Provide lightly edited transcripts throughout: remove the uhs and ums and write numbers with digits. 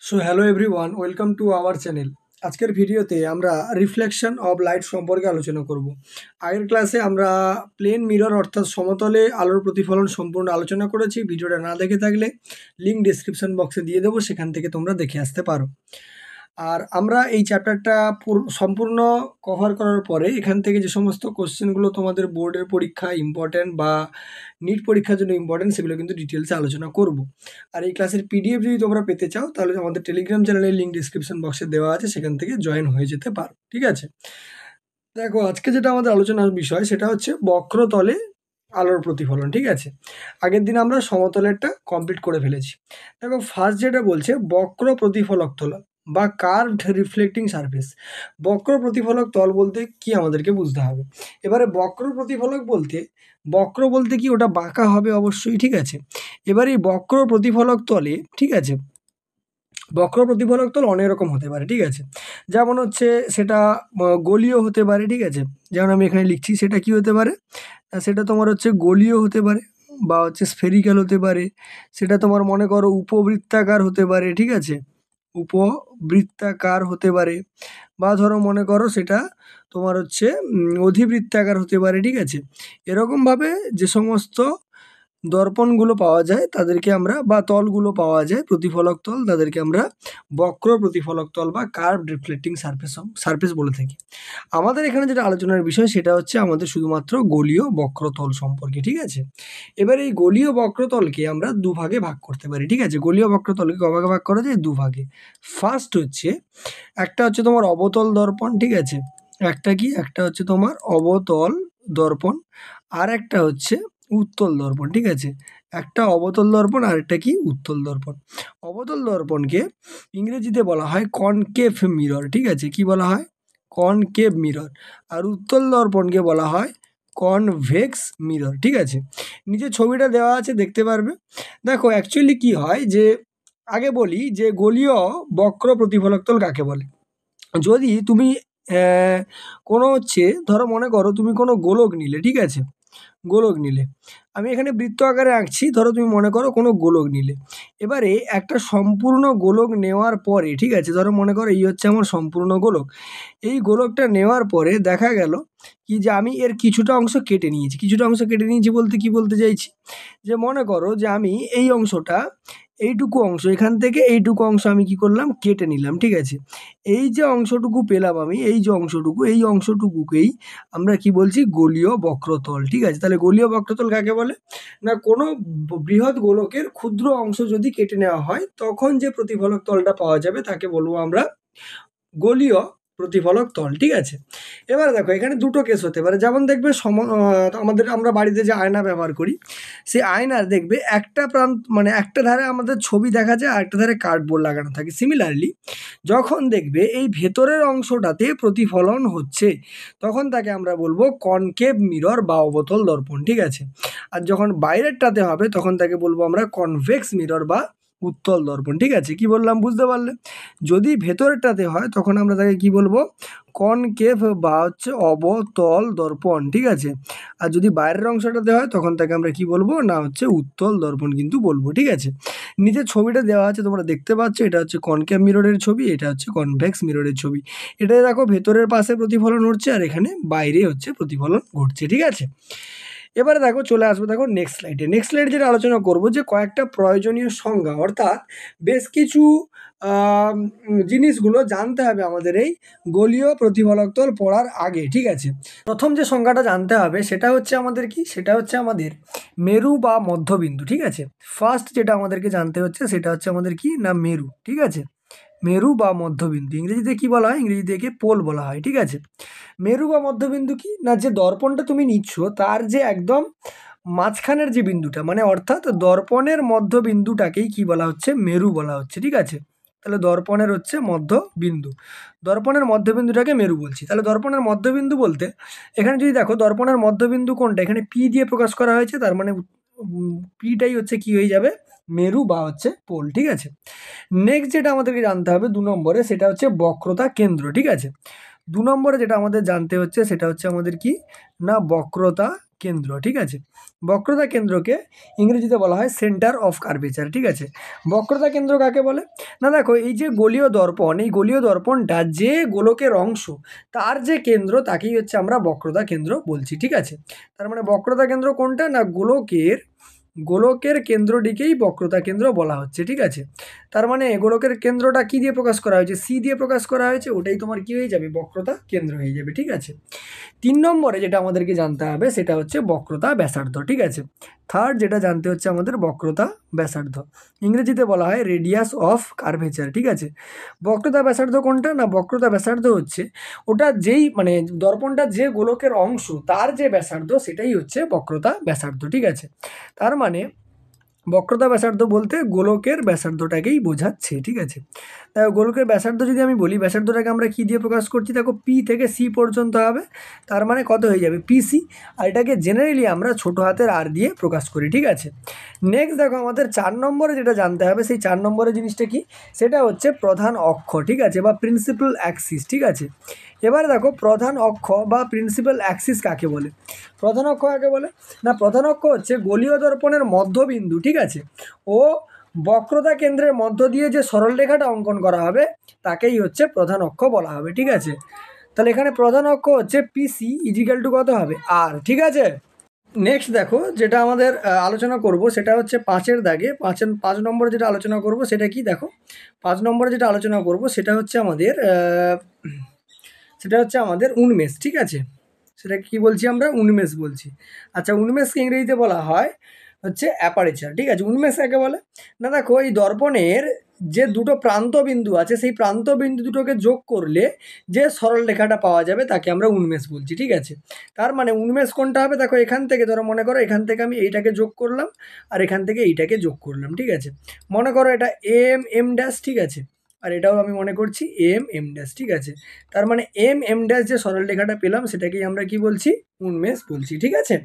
So hello everyone, welcome to our channel. আজকের ভিডিওতে আমরা রিফ্লেকশন অফ লাইট সম্পর্কে আলোচনা করব। আগের ক্লাসে আমরা প্লেন মিরর অর্থাৎ সমতলে আলোর প্রতিফলন সম্পূর্ণ আলোচনা করেছি। ভিডিওটা না দেখে থাকলে লিঙ্ক ডিসক্রিপশন বক্সে দিয়ে দেবো, সেখান থেকে তোমরা দেখে আসতে পারো। আর আমরা এই চ্যাপ্টারটা সম্পূর্ণ কভার করার পরে এখান থেকে যে সমস্ত কোশ্চেনগুলো তোমাদের বোর্ডের পরীক্ষা ইম্পর্ট্যান্ট বা নিট পরীক্ষার জন্য ইম্পর্ট্যান্ট, সেগুলো কিন্তু ডিটেলসে আলোচনা করব। আর এই ক্লাসের পিডিএফ যদি তোমরা পেতে চাও তাহলে আমাদের টেলিগ্রাম চ্যানেলের লিঙ্ক ডিসক্রিপশন বক্সে দেওয়া আছে, সেখান থেকে জয়েন হয়ে যেতে পারো। ঠিক আছে, দেখো আজকে যেটা আমাদের আলোচনার বিষয় সেটা হচ্ছে বক্রতলে আলোর প্রতিফলন। ঠিক আছে, আগের দিন আমরা সমতলেরটা কমপ্লিট করে ফেলেছি। দেখো ফার্স্ট যেটা বলছে বক্র প্রতিফলক তল বা কার্ভড রিফ্লেক্টিং সারফেস। বক্র প্রতিফলক তল বলতে কি আমাদেরকে বুঝতে হবে। এবারে বক্র প্রতিফলক বলতে, বক্র বলতে কি ওটা বাঁকা হবে অবশ্যই। ঠিক আছে, এবার এই বক্র প্রতিফলক তলে, ঠিক আছে, বক্র প্রতিফলক তল অনেক রকম হতে পারে। ঠিক আছে, যেমন হচ্ছে সেটা গোলীয় হতে পারে। ঠিক আছে, যেমন আমি এখানে লিখছি সেটা কি হতে পারে, সেটা তোমার হচ্ছে গোলীয় হতে পারে বা হচ্ছে স্ফেরিক্যাল হতে পারে। সেটা তোমার মনে করো উপবৃত্তাকার হতে পারে। ঠিক আছে, উপবৃত্তাকার হতে পারে, বা ধরো মনে করো সেটা তোমার হচ্ছে অধিবৃত্তাকার হতে পারে। ঠিক আছে, এরকমভাবে যে সমস্ত দর্পণগুলো পাওয়া যায় তাদেরকে আমরা, বা তলগুলো পাওয়া যায় প্রতিফলক তল, তাদেরকে আমরা বক্র প্রতিফলক তল বা কার্ভড রিফ্লেক্টিং সারফেস বলে থাকি। আমাদের এখানে যেটা আলোচনার বিষয় সেটা হচ্ছে আমাদের শুধুমাত্র গোলীয় বক্রতল সম্পর্কে। ঠিক আছে, এবার এই গোলীয় বক্রতলকে আমরা দুভাগে ভাগ করতে পারি। ঠিক আছে, গোলীয় বক্রতলকে কভাগে ভাগ করা যায় দুভাগে। ফার্স্ট হচ্ছে একটা হচ্ছে তোমার অবতল দর্পণ। ঠিক আছে, একটা হচ্ছে তোমার অবতল দর্পণ, আর একটা হচ্ছে উত্তল দর্পণ। ঠিক আছে, একটা অবতল দর্পণ আর একটা কি উত্তল দর্পণ। অবতল দর্পণকে ইংরেজিতে বলা হয় কনকেভ মিরর। ঠিক আছে, কি বলা হয়, কনকেভ মিরর। আর উত্তল দর্পণকে বলা হয় কনভেক্স মিরর। ঠিক আছে, নিচে ছবিটা দেওয়া আছে, দেখতে পারবে। দেখো অ্যাকচুয়ালি কি হয় যে, আগে বলি যে গোলীয় বক্র প্রতিফলক তল কাকে বলে। যদি তুমি কোনো হচ্ছে ধরো মনে করো তুমি কোনো গোলক নিলে। ঠিক আছে, গোলক নিলে, আমি এখানে বৃত্ত আকারে আঁকছি, ধরো তুমি মনে করো কোনো গোলক নিলে। এবারে একটা সম্পূর্ণ গোলক নেওয়ার পরে, ঠিক আছে, ধরো মনে করো এই হচ্ছে আমার সম্পূর্ণ গোলক। এই গোলকটা নেওয়ার পরে দেখা গেল কি যে আমি এর কিছুটা অংশ কেটে নিয়েছি। কিছুটা অংশ কেটে নিয়েছি বলতে কি বলতে চাইছি, যে মনে করো যে আমি এই অংশটা, এইটুকু অংশ এখান থেকে এইটুকু অংশ আমি কি করলাম, কেটে নিলাম। ঠিক আছে, এই যে অংশটুকু পেলাম আমি, এই যে অংশটুকু, এই অংশটুকুকেই আমরা কি বলছি, গোলীয় বক্রতল। ঠিক আছে, তাহলে গোলীয় বক্রতল কাকে বলে না, কোনো বৃহৎ গোলকের ক্ষুদ্র অংশ যদি কেটে নেওয়া হয় তখন যে প্রতিফলক তলটা পাওয়া যাবে তাকে বলবো আমরা গোলীয় প্রতিফলক তল। ঠিক আছে, এবার দেখো এখানে দুটো কেস হতে পারে। যেমন দেখবে আমাদের আমরা বাড়িতে যে আয়না ব্যবহার করি, সেই আয়নার দেখবে একটা প্রান্ত মানে একটা ধারে আমাদের ছবি দেখা যায় আর একটা ধারে কার্ডবোর্ড লাগানো থাকে। সিমিলারলি যখন দেখবে এই ভেতরের অংশটাতে প্রতিফলন হচ্ছে তখন তাকে আমরা বলবো কনকেভ মিরর বা অবতল দর্পণ। ঠিক আছে, আর যখন বাইরেরটাতে হবে তখন তাকে বলবো আমরা কনভেক্স মিরর বা উত্তল দর্পণ। ঠিক আছে, কি বললাম বুঝতে পারলে। যদি ভেতরেরটাতে হয় তখন আমরা তাকে কি বলবো, কনকেভ বা হচ্ছে অবতল দর্পণ। ঠিক আছে, আর যদি বাইরের অংশটাতে হয় তখন তাকে আমরা কি বলবো না, হচ্ছে উত্তল দর্পণ কিন্তু বলবো। ঠিক আছে, নিচে ছবিটা দেওয়া আছে তোমরা দেখতে পাচ্ছ, এটা হচ্ছে কনকেভ মিররের ছবি, এটা হচ্ছে কনভেক্স মিররের ছবি। এটা দেখো ভেতরের পাশে প্রতিফলন হচ্ছে আর এখানে বাইরে হচ্ছে প্রতিফলন ঘটছে। ঠিক আছে, এবারে দেখো চলে আসবো, দেখো নেক্সট স্লাইডে। নেক্সট স্লাইডে যেটা আলোচনা করব যে কয়েকটা প্রয়োজনীয় সংজ্ঞা, অর্থাৎ বেশ কিছু জিনিসগুলো জানতে হবে আমাদের এই গোলীয় প্রতিফলক তল পড়ার আগে। ঠিক আছে, প্রথম যে সংজ্ঞাটা জানতে হবে সেটা হচ্ছে আমাদের কি, সেটা হচ্ছে আমাদের মেরু বা মধ্যবিন্দু। ঠিক আছে, ফার্স্ট যেটা আমাদেরকে জানতে হচ্ছে সেটা হচ্ছে আমাদের কি না, মেরু। ঠিক আছে, মেরু বা মধ্যবিন্দু, ইংরেজিতে কি বলা হয়, ইংরেজিতে একে পোল বলা হয়। ঠিক আছে, মেরু বা মধ্যবিন্দু কি না, যে দর্পণটা তুমি নিচ্ছ তার যে একদম মাঝখানের যে বিন্দুটা, মানে অর্থাৎ দর্পণের মধ্যবিন্দুটাকেই কি বলা হচ্ছে, মেরু বলা হচ্ছে। ঠিক আছে, তাহলে দর্পণের হচ্ছে মধ্যবিন্দু, দর্পণের মধ্যবিন্দুটাকে মেরু বলছি। তাহলে দর্পণের মধ্যবিন্দু বলতে এখানে যদি দেখো দর্পণের মধ্যবিন্দু কোনটা, এখানে পি দিয়ে প্রকাশ করা হয়েছে, তার মানে পিটাই হচ্ছে কি হয়ে যাবে, মেরু বা হচ্ছে পোল। ঠিক আছে, নেক্সট যেটা আমাদেরকে জানতে হবে 2 নম্বরে, সেটা হচ্ছে বক্রতা কেন্দ্র। ঠিক আছে, 2 নম্বরে যেটা আমাদের জানতে হচ্ছে সেটা হচ্ছে আমাদের কি না, বক্রতা কেন্দ্র, ঠিক আছে। বক্রতা কেন্দ্রকে ইংরেজিতে বলা হয় সেন্টার অফ কার্ভেচার, ঠিক আছে। বক্রতা কেন্দ্র কাকে বলে? না দেখো, এই যে গোলীয় দর্পণ, এই গোলীয় দর্পণটা যে গোলকের অংশ তার যে কেন্দ্র তাকেই হচ্ছে আমরা বক্রতা কেন্দ্র বলছি, ঠিক আছে। তার মানে বক্রতা কেন্দ্র কোনটা? না গোলকের কেন্দ্রটিকেই বক্রতা কেন্দ্র বলা হচ্ছে, ঠিক আছে। তার মানে গোলকের কেন্দ্রটা কি দিয়ে প্রকাশ করা হয়েছে? সি দিয়ে প্রকাশ করা হয়েছে, ওটাই তোমার কি হয়ে যাবে? বক্রতা কেন্দ্র হয়ে যাবে, ঠিক আছে। 3 নম্বরে যেটা আমাদেরকে জানতে হবে সেটা হচ্ছে বক্রতা ব্যাসার্ধ, ঠিক আছে। থার্ড যেটা জানতে হচ্ছে আমাদের বক্রতা ব্যাসার্ধ, ইংরেজিতে বলা হয় রেডিয়াস অফ কার্ভেচার, ঠিক আছে। বক্রতা ব্যাসার্ধ কোনটা? না বক্রতা ব্যাসার্ধ হচ্ছে ওটা যেই মানে দর্পণটা যে গোলকের অংশ তার যে ব্যাসার্ধ সেটাই হচ্ছে বক্রতা ব্যাসার্ধ, ঠিক আছে। তার মানে বক্রতা ব্যাসার্ধ বলতে গোলকের ব্যাসার্ধটাকেই বোঝাচ্ছে, ঠিক আছে। দেখো গোলকের ব্যাসার্ধ যদি আমি বলি, ব্যাসার্ধটাকে আমরা কী দিয়ে প্রকাশ করছি? দেখো পি থেকে সি পর্যন্ত হবে, তার মানে কত হয়ে যাবে? পিসি। আর এটাকে জেনারেলি আমরা ছোটো হাতের আর দিয়ে প্রকাশ করি, ঠিক আছে। নেক্সট দেখো আমাদের 4 নম্বরে যেটা জানতে হবে, সেই 4 নম্বরের জিনিসটা কি? সেটা হচ্ছে প্রধান অক্ষ, ঠিক আছে, বা প্রিন্সিপাল অ্যাক্সিস, ঠিক আছে। এবারে দেখো প্রধান অক্ষ বা প্রিন্সিপাল অ্যাক্সিস কাকে বলে? প্রধান অক্ষ কাকে বলে? না প্রধান অক্ষ হচ্ছে গোলীয় দর্পণের মধ্যবিন্দু, ঠিক আছে, ও বক্রতা কেন্দ্রের মধ্য দিয়ে যে সরলরেখাটা অঙ্কন করা হবে তাকেই হচ্ছে প্রধান অক্ষ বলা হবে, ঠিক আছে। তাহলে এখানে প্রধান অক্ষ হচ্ছে পিসি ইজিক্যাল টু কত হবে? আর, ঠিক আছে। নেক্সট দেখো যেটা আমাদের আলোচনা করব সেটা হচ্ছে 5-এর দাগে 5 নম্বরে যেটা আলোচনা করব সেটা কি? দেখো 5 নম্বরে যেটা আলোচনা করব সেটা হচ্ছে আমাদের উন্মেষ, ঠিক আছে। সেটা কি বলছি আমরা? উন্মেষ বলছি। আচ্ছা, উন্মেষকে ইংরেজিতে বলা হয় হচ্ছে অ্যাপারেচার, ঠিক আছে। উন্মেষ কাকে বলে? না দেখো এই দর্পণের যে দুটো প্রান্ত বিন্দু আছে সেই প্রান্ত বিন্দু দুটোকে যোগ করলে যে সরল রেখাটা পাওয়া যাবে তাকে আমরা উন্মেষ বলছি, ঠিক আছে। তার মানে উন্মেষ কোনটা হবে? দেখো এখান থেকে ধরো মনে করো এখান থেকে আমি এইটাকে যোগ করলাম আর এখান থেকে এইটাকে যোগ করলাম, ঠিক আছে। মনে করো এটা এম এম ড্যাশ, ঠিক আছে, আর এটাও আমি মনে করছি এম এম ড্যাশ, ঠিক আছে। তার মানে এম এম ড্যাশ যে সরল রেখাটা পেলাম সেটাকেই আমরা কি বলছি? উন্মেষ বলছি, ঠিক আছে।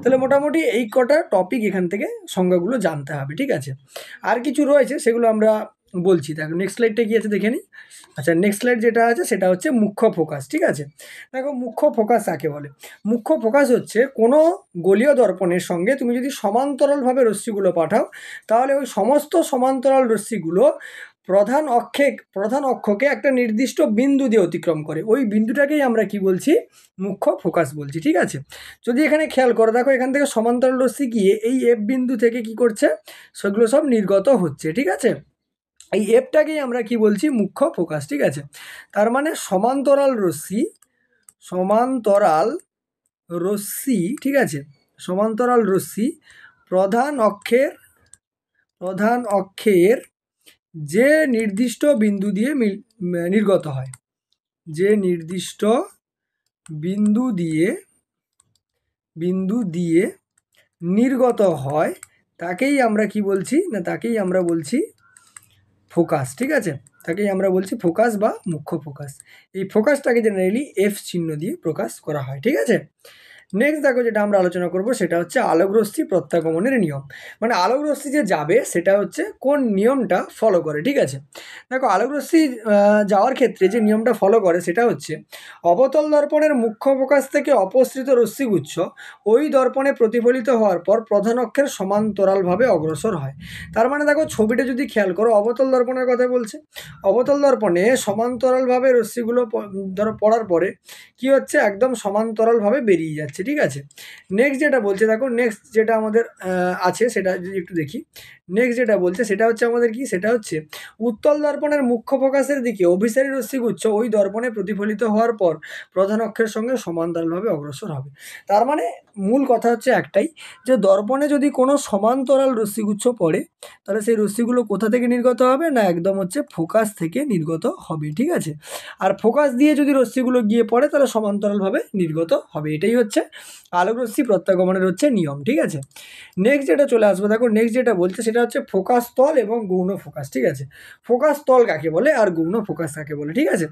তাহলে মোটামুটি এই কটা টপিক এখান থেকে সংজ্ঞাগুলো জানতে হবে, ঠিক আছে। আর কিছু রয়েছে সেগুলো আমরা বলছি। দেখো নেক্সট স্লাইডটা কি আছে দেখে নিই। আচ্ছা, নেক্সট স্লাইড যেটা আছে সেটা হচ্ছে মুখ্য ফোকাস, ঠিক আছে। দেখো মুখ্য ফোকাস কাকে বলে? মুখ্য ফোকাস হচ্ছে কোনো গোলীয় দর্পণের সঙ্গে তুমি যদি সমান্তরালভাবে রশ্মিগুলো পাঠাও তাহলে ওই সমস্ত সমান্তরাল রশ্মিগুলো প্রধান অক্ষকে একটা নির্দিষ্ট বিন্দু দিয়ে অতিক্রম করে, ওই বিন্দুটাকেই আমরা কি বলছি? মুখ্য ফোকাস বলছি, ঠিক আছে। যদি এখানে খেয়াল করো, দেখো এখান থেকে সমান্তরাল রশ্মি গিয়ে এই এফ বিন্দু থেকে কি করছে? সেগুলো সব নির্গত হচ্ছে, ঠিক আছে। এই এফটাকেই আমরা কি বলছি? মুখ্য ফোকাস, ঠিক আছে। তার মানে সমান্তরাল রশ্মি, ঠিক আছে, সমান্তরাল রশ্মি প্রধান অক্ষের যে নির্দিষ্ট বিন্দু দিয়ে নির্গত হয়, যে নির্দিষ্ট বিন্দু দিয়ে নির্গত হয় তাকেই আমরা কি বলছি? না তাকেই আমরা বলছি ফোকাস, ঠিক আছে। তাকেই আমরা বলছি ফোকাস বা মুখ্য ফোকাস। এই ফোকাসটাকে জেনারেলি এফ চিহ্ন দিয়ে প্রকাশ করা হয়, ঠিক আছে। নেক্সট দেখো যেটা আমরা আলোচনা করব সেটা হচ্ছে আলোকরশ্মি প্রত্যাগমনের নিয়ম। মানে আলোকরশ্মি যে যাবে সেটা হচ্ছে কোন নিয়মটা ফলো করে, ঠিক আছে। দেখো আলোকরশ্মি যাওয়ার ক্ষেত্রে যে নিয়মটা ফলো করে সেটা হচ্ছে অবতল দর্পণের মুখ্য ফোকাস থেকে অপসৃত রশ্মিগুচ্ছ ওই দর্পণে প্রতিফলিত হওয়ার পর প্রধান অক্ষের সমান্তরালভাবে অগ্রসর হয়। তার মানে দেখো ছবিটা যদি খেয়াল করো অবতল দর্পণের কথা বলছে, অবতল দর্পণে সমান্তরালভাবে রশ্মিগুলো ধরো পড়ার পরে কি হচ্ছে? একদম সমান্তরালভাবে বেরিয়ে যাচ্ছে, ঠিক আছে। নেক্সট যেটা বলছে, দেখো নেক্সট যেটা আমাদের আছে সেটা যদি একটু দেখি। নেক্সট যেটা বলছে সেটা হচ্ছে আমাদের কি? সেটা হচ্ছে উত্তল দর্পণের মুখ্য ফোকাসের দিকে অভিসারী রশ্মিগুচ্ছ ওই দর্পণে প্রতিফলিত হওয়ার পর প্রধান অক্ষের সঙ্গে সমান্তরালভাবে অগ্রসর হবে। তার মানে মূল কথা হচ্ছে একটাই, যে দর্পণে যদি কোনো সমান্তরাল রশ্মিগুচ্ছ পড়ে তাহলে সেই রশ্মিগুলো কোথা থেকে নির্গত হবে? না একদম হচ্ছে ফোকাস থেকে নির্গত হবে, ঠিক আছে। আর ফোকাস দিয়ে যদি রশ্মিগুলো গিয়ে পড়ে তাহলে সমান্তরালভাবে নির্গত হবে। এটাই হচ্ছে আলোকরশ্মি প্রত্যাগমনের হচ্ছে নিয়ম, ঠিক আছে। নেক্সট যেটা চলে আসবে, দেখো নেক্সট যেটা বলছে সেটা হচ্ছে ফোকাস তল এবং গৌণ ফোকাস, ঠিক আছে। ফোকাস তল কাকে বলে আর গৌণ ফোকাস কাকে বলে, ঠিক আছে।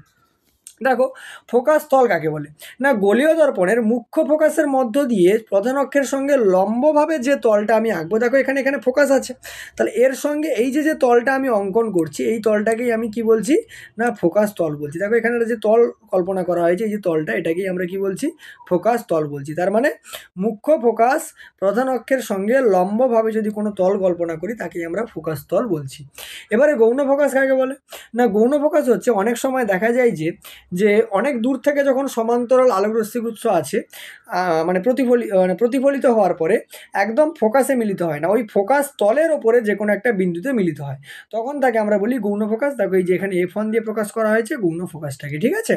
দেখো ফোকাস তল কাকে বলে না, গোলীয় দর্পণের মুখ্য ফোকাসের মধ্য দিয়ে প্রধান অক্ষের সঙ্গে লম্বভাবে যে তলটা আমি আঁকবো, দেখো এখানে এখানে ফোকাস আছে, তাহলে এর সঙ্গে এই যে যে তলটা আমি অঙ্কন করছি এই তলটাকেই আমি কি বলছি না ফোকাস তল বলছি। দেখো এখানে যে তল কল্পনা করা হয়েছে এই যে তলটা, এটাকেই আমরা কি বলছি ফোকাস তল বলছি। তার মানে মুখ্য ফোকাস প্রধান অক্ষের সঙ্গে লম্বভাবে যদি কোনো তল কল্পনা করি তাকেই আমরা ফোকাস তল বলছি। এবারে গৌণ ফোকাস কাকে বলে না, গৌণ ফোকাস হচ্ছে অনেক সময় দেখা যায় যে অনেক দূর থেকে যখন সমান্তরাল আলোকরশ্মিগুচ্ছ আছে মানে প্রতিফলিত হওয়ার পরে একদম ফোকাসে মিলিত হয় না, ওই ফোকাস তলের ওপরে যে কোনো একটা বিন্দুতে মিলিত হয়, তখন তাকে আমরা বলি গৌণ ফোকাস। দেখো এই যে এখানে F1 দিয়ে প্রকাশ করা হয়েছে গৌণ ফোকাসটাকে, ঠিক আছে।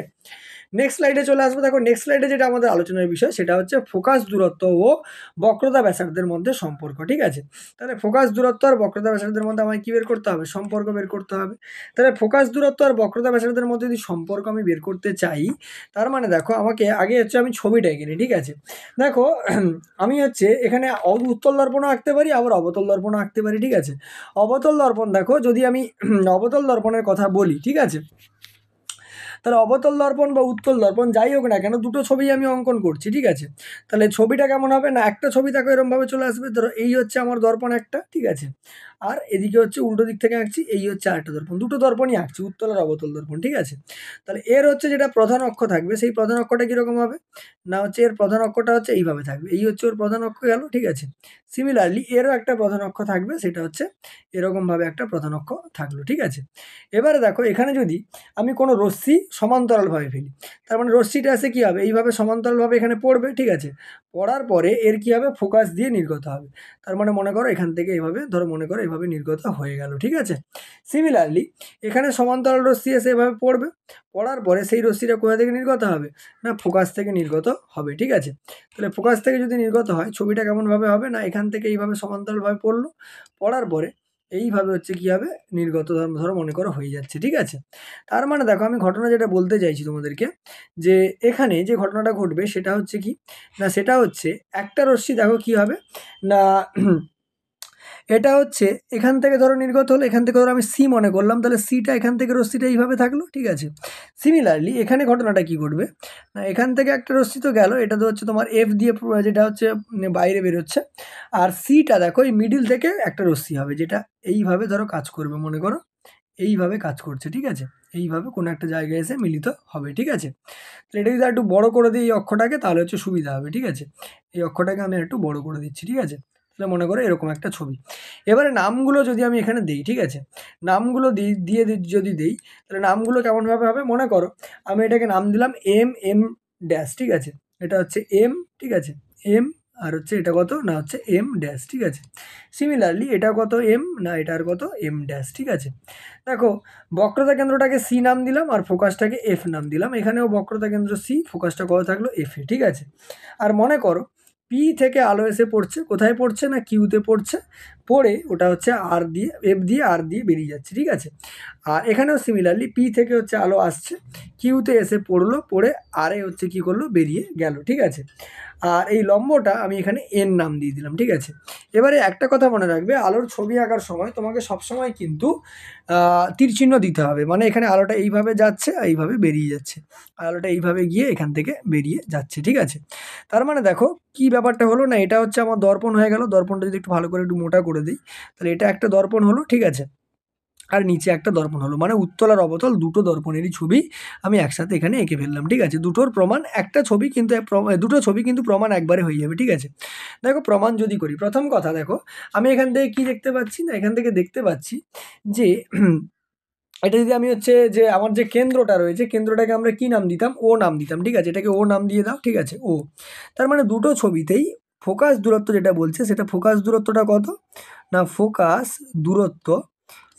নেক্সট স্লাইডে চলে আসবো। দেখো নেক্সট স্লাইডে যেটা আমাদের আলোচনার বিষয় সেটা হচ্ছে ফোকাস দূরত্ব ও বক্রতা ব্যাসার্ধের মধ্যে সম্পর্ক, ঠিক আছে। তাহলে ফোকাস দূরত্ব আর বক্রতা ব্যাসার্ধের মধ্যে আমায় কি বের করতে হবে, সম্পর্ক বের করতে হবে। তাহলে ফোকাস দূরত্ব আর বক্রতা ব্যাসার্ধের মধ্যে যদি সম্পর্ক আমি বের করতে চাই, তার মানে দেখো আমাকে আগে হচ্ছে আমি ছবিটা এঁকে নিই, ঠিক আছে। দেখো আমি হচ্ছে এখানে উত্তল দর্পণও আঁকতে পারি, আবার অবতল দর্পণও আঁকতে পারি, ঠিক আছে। অবতল দর্পণ দেখো যদি আমি অবতল দর্পণের কথা বলি, ঠিক আছে, তাহলে অবতল দর্পণ বা উত্তল দর্পণ যাই হোক না কেন দুটো ছবি আমি অঙ্কন করছি, ঠিক আছে। তাহলে ছবিটা কেমন হবে না, একটা ছবি দেখো এরমভাবে চলে আসবে, ধরো এই হচ্ছে আমার দর্পণ একটা, ঠিক আছে, আর এদিকে হচ্ছে উল্টো দিক থেকে আঁকছি এই হচ্ছে আরেকটা দর্পণ, দুটো দর্পণই আঁকছি উত্তল আর অবতল দর্পণ, ঠিক আছে। তাহলে এর হচ্ছে যেটা প্রধান অক্ষ থাকবে সেই প্রধান অক্ষটা কীরকম হবে না হচ্ছে এর প্রধান অক্ষটা হচ্ছে এইভাবে থাকবে, এই হচ্ছে ওর প্রধান অক্ষ গেল, ঠিক আছে। সিমিলারলি এরও একটা প্রধান অক্ষ থাকবে, সেটা হচ্ছে এরকমভাবে একটা প্রধান অক্ষ থাকলো, ঠিক আছে। এবারে দেখো এখানে যদি আমি কোনো রশ্মি সমান্তরালভাবে ফেলি, তার মানে রশ্মিটা এসে কী হবে এইভাবে সমান্তরালভাবে এখানে পড়বে, ঠিক আছে। পড়ার পরে এর কী হবে ফোকাস দিয়ে নির্গত হবে, তার মানে মনে করো এখান থেকে এইভাবে ধরো মনে করো এইভাবে নির্গত হয়ে গেল, ঠিক আছে। সিমিলারলি এখানে সমান্তরাল রশ্মি এসে এভাবে পড়বে, পড়ার পরে সেই রশ্মিটা কোথা থেকে নির্গত হবে না ফোকাস থেকে নির্গত হবে, ঠিক আছে। তাহলে ফোকাস থেকে যদি নির্গত হয় ছবিটা কেমনভাবে হবে না এখান থেকে এইভাবে সমান্তরালভাবে পড়লো, পড়ার পরে এইভাবে হচ্ছে কী হবে নির্গত ধরো মনে করো হয়ে যাচ্ছে, ঠিক আছে। তার মানে দেখো আমি ঘটনা যেটা বলতে চাইছি তোমাদেরকে, যে এখানে যে ঘটনাটা ঘটবে সেটা হচ্ছে কি না, সেটা হচ্ছে একটা রশ্মি দেখো কী হবে না এটা হচ্ছে এখান থেকে ধরো নির্গত হলো, এখান থেকে ধরো আমি সি মনে করলাম, তাহলে সিটা এখান থেকে রশ্মিটা এইভাবে থাকলো, ঠিক আছে। সিমিলারলি এখানে ঘটনাটা কি ঘটবে না এখান থেকে একটা রশ্মি তো গেল, এটা তো হচ্ছে তোমার এফ দিয়ে যেটা হচ্ছে বাইরে বেরোচ্ছে, আর সিটা দেখো এই মিডিল থেকে একটা রশ্মি হবে যেটা এইভাবে ধরো কাজ করবে, মনে করো এইভাবে কাজ করছে, ঠিক আছে, এইভাবে কোনো একটা জায়গায় এসে মিলিত হবে, ঠিক আছে। তো এটা যদি একটু বড় করে দিই এই অক্ষটাকে তাহলে হচ্ছে সুবিধা হবে, ঠিক আছে। এই অক্ষটাকে আমি একটু বড় করে দিচ্ছি, ঠিক আছে। তাহলে মনে করো এরকম একটা ছবি। এবারে নামগুলো যদি আমি এখানে দিই, ঠিক আছে, নামগুলো দিয়ে যদি দিই তাহলে নামগুলো কেমনভাবে হবে মনে করো আমি এটাকে নাম দিলাম এম ড্যাশ, ঠিক আছে। এটা হচ্ছে এম, ঠিক আছে, এম, আর হচ্ছে এটা কত না হচ্ছে এম ড্যাশ, ঠিক আছে। সিমিলারলি এটা কত এম না এটার কত এম ড্যাশ, ঠিক আছে। দেখো বক্রতা কেন্দ্রটাকে সি নাম দিলাম আর ফোকাসটাকে এফ নাম দিলাম, এখানেও বক্রতা কেন্দ্র সি, ফোকাসটা কত থাকলো এফ এ, ঠিক আছে। আর মনে করো পি থেকে আলো এসে পড়ছে, কোথায় পড়ছে না কিউতে পড়ছে, পড়ে ওটা হচ্ছে আর দিয়ে এফ দিয়ে আর দিয়ে বেরিয়ে যাচ্ছে, ঠিক আছে। আর এখানেও সিমিলারলি পি থেকে হচ্ছে আলো আসছে, কিউতে এসে পড়লো, পড়ে আরে হচ্ছে কি করলো বেরিয়ে গেল, ঠিক আছে। আর এই লম্বটা আমি এখানে এন নাম দিয়ে দিলাম, ঠিক আছে। এবারে একটা কথা মনে রাখবে আলোর ছবি আঁকার সময় তোমাকে সবসময় কিন্তু তীর চিহ্ন দিতে হবে, মানে এখানে আলোটা এইভাবে যাচ্ছে আর এইভাবে বেরিয়ে যাচ্ছে, আলোটা এইভাবে গিয়ে এখান থেকে বেরিয়ে যাচ্ছে, ঠিক আছে। তার মানে দেখো কি ব্যাপারটা হলো না এটা হচ্ছে আমার দর্পণ হয়ে গেল, দর্পণটা যদি একটু ভালো করে একটু মোটা করে দিই তাহলে এটা একটা দর্পণ হলো, ঠিক আছে, আর নিচে একটা দর্পণ হলো, মানে উত্তল আর অবতল দুটো দর্পণেরই ছবি আমি একসাথে এখানে এঁকে ফেললাম, ঠিক আছে। দুটোর প্রমাণ একটা ছবি কিন্তু দুটো ছবি কিন্তু প্রমাণ একবারে হয়ে যাবে, ঠিক আছে। দেখো প্রমাণ যদি করি, প্রথম কথা দেখো আমি এখান থেকে কি দেখতে পাচ্ছি না এখান থেকে দেখতে পাচ্ছি যে এটা যদি আমি হচ্ছে যে আমার যে কেন্দ্রটা রয়েছে কেন্দ্রটাকে আমরা কি নাম দিতাম ও নাম দিতাম, ঠিক আছে, এটাকে ও নাম দিয়ে দাও, ঠিক আছে ও। তার মানে দুটো ছবিতেই ফোকাস দূরত্ব যেটা বলছে সেটা ফোকাস দূরত্বটা কত না ফোকাস দূরত্ব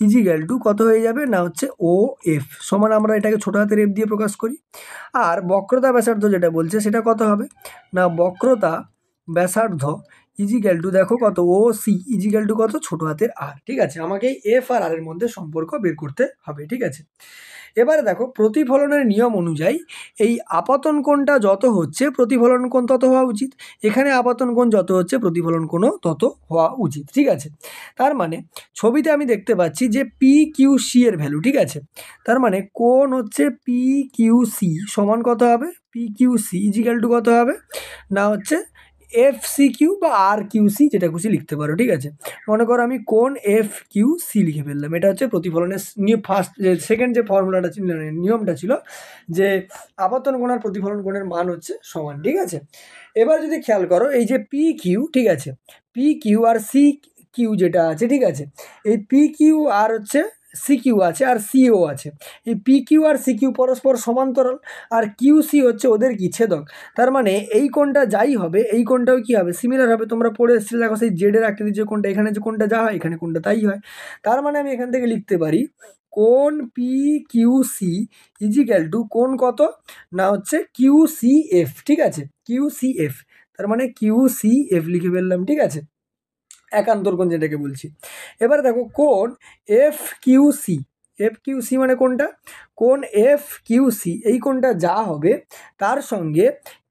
ইজিক্যাল টু কত হয়ে যাবে না হচ্ছে ও এফ সমান আমরা এটাকে ছোটো হাতের এফ দিয়ে প্রকাশ করি। আর বক্রতা ব্যাসার্ধ যেটা বলছে সেটা কত হবে না বক্রতা ব্যাসার্ধ ইজিক্যাল টু দেখো কত, ও সি ইজিক্যাল টু কত, ছোট হাতের আর। ঠিক আছে, আমাকে এফ আর আর এর মধ্যে সম্পর্ক বের করতে হবে। ঠিক আছে, এবারে দেখো প্রতিফলনের নিয়ম অনুযায়ী এই আপতন কোণটা যত হচ্ছে প্রতিফলন কোণ তত হওয়া উচিত। এখানে আপতন কোণ যত হচ্ছে প্রতিফলন কোণও তত হওয়া উচিত। ঠিক আছে, তার মানে ছবিতে আমি দেখতে পাচ্ছি যে পি কিউ সি এর ভ্যালু। ঠিক আছে, তার মানে কোণ হচ্ছে পি কিউ সি সমান কত হবে, P Q C equal to কত হবে না হচ্ছে এফ সি কিউ বা আর কিউ সি, যেটা খুশি লিখতে পারো। ঠিক আছে, মনে করো আমি কোণ এফ কিউ সি লিখে ফেললাম। এটা হচ্ছে প্রতিফলনের ফার্স্ট যে সেকেন্ড যে ফর্মুলাটা ছিল, নিয়মটা ছিল যে আপতন কোণ আর প্রতিফলন কোণের মান হচ্ছে সমান। ঠিক আছে, এবার যদি খেয়াল করো এই যে পি কিউ, ঠিক আছে, P Q R C Q যেটা আছে, ঠিক আছে, এই পি কিউ আর হচ্ছে সি কিউ আছে আর সিও আছে। এই P Q R C Q পরস্পর সমান্তরাল, আর কিউ সি হচ্ছে ওদের কি ছেদক। তার মানে এই কোণটা যাই হবে এই কোণটাও কি হবে, সিমিলার হবে। তোমরা পড়ে এসেছিলে দেখো সেই জেডের আকৃতির যে কোণটা, এখানে যে কোণটা যা হয় এখানে কোণটা তাই হয়। তার মানে আমি এখান থেকে লিখতে পারি কোণ P Q C equal to কোণ কত না হচ্ছে কিউ সি এফ। ঠিক আছে, কিউ সি এফ, তার মানে কিউ সি এফ লিখে ফেললাম। ঠিক আছে, একান্তর কোণ যেটাকে বলছি। এবার দেখো কোণ F Q C, F Q C মানে কোনটা, কোণ এফ কিউ সি, এই কোণটা যা হবে তার সঙ্গে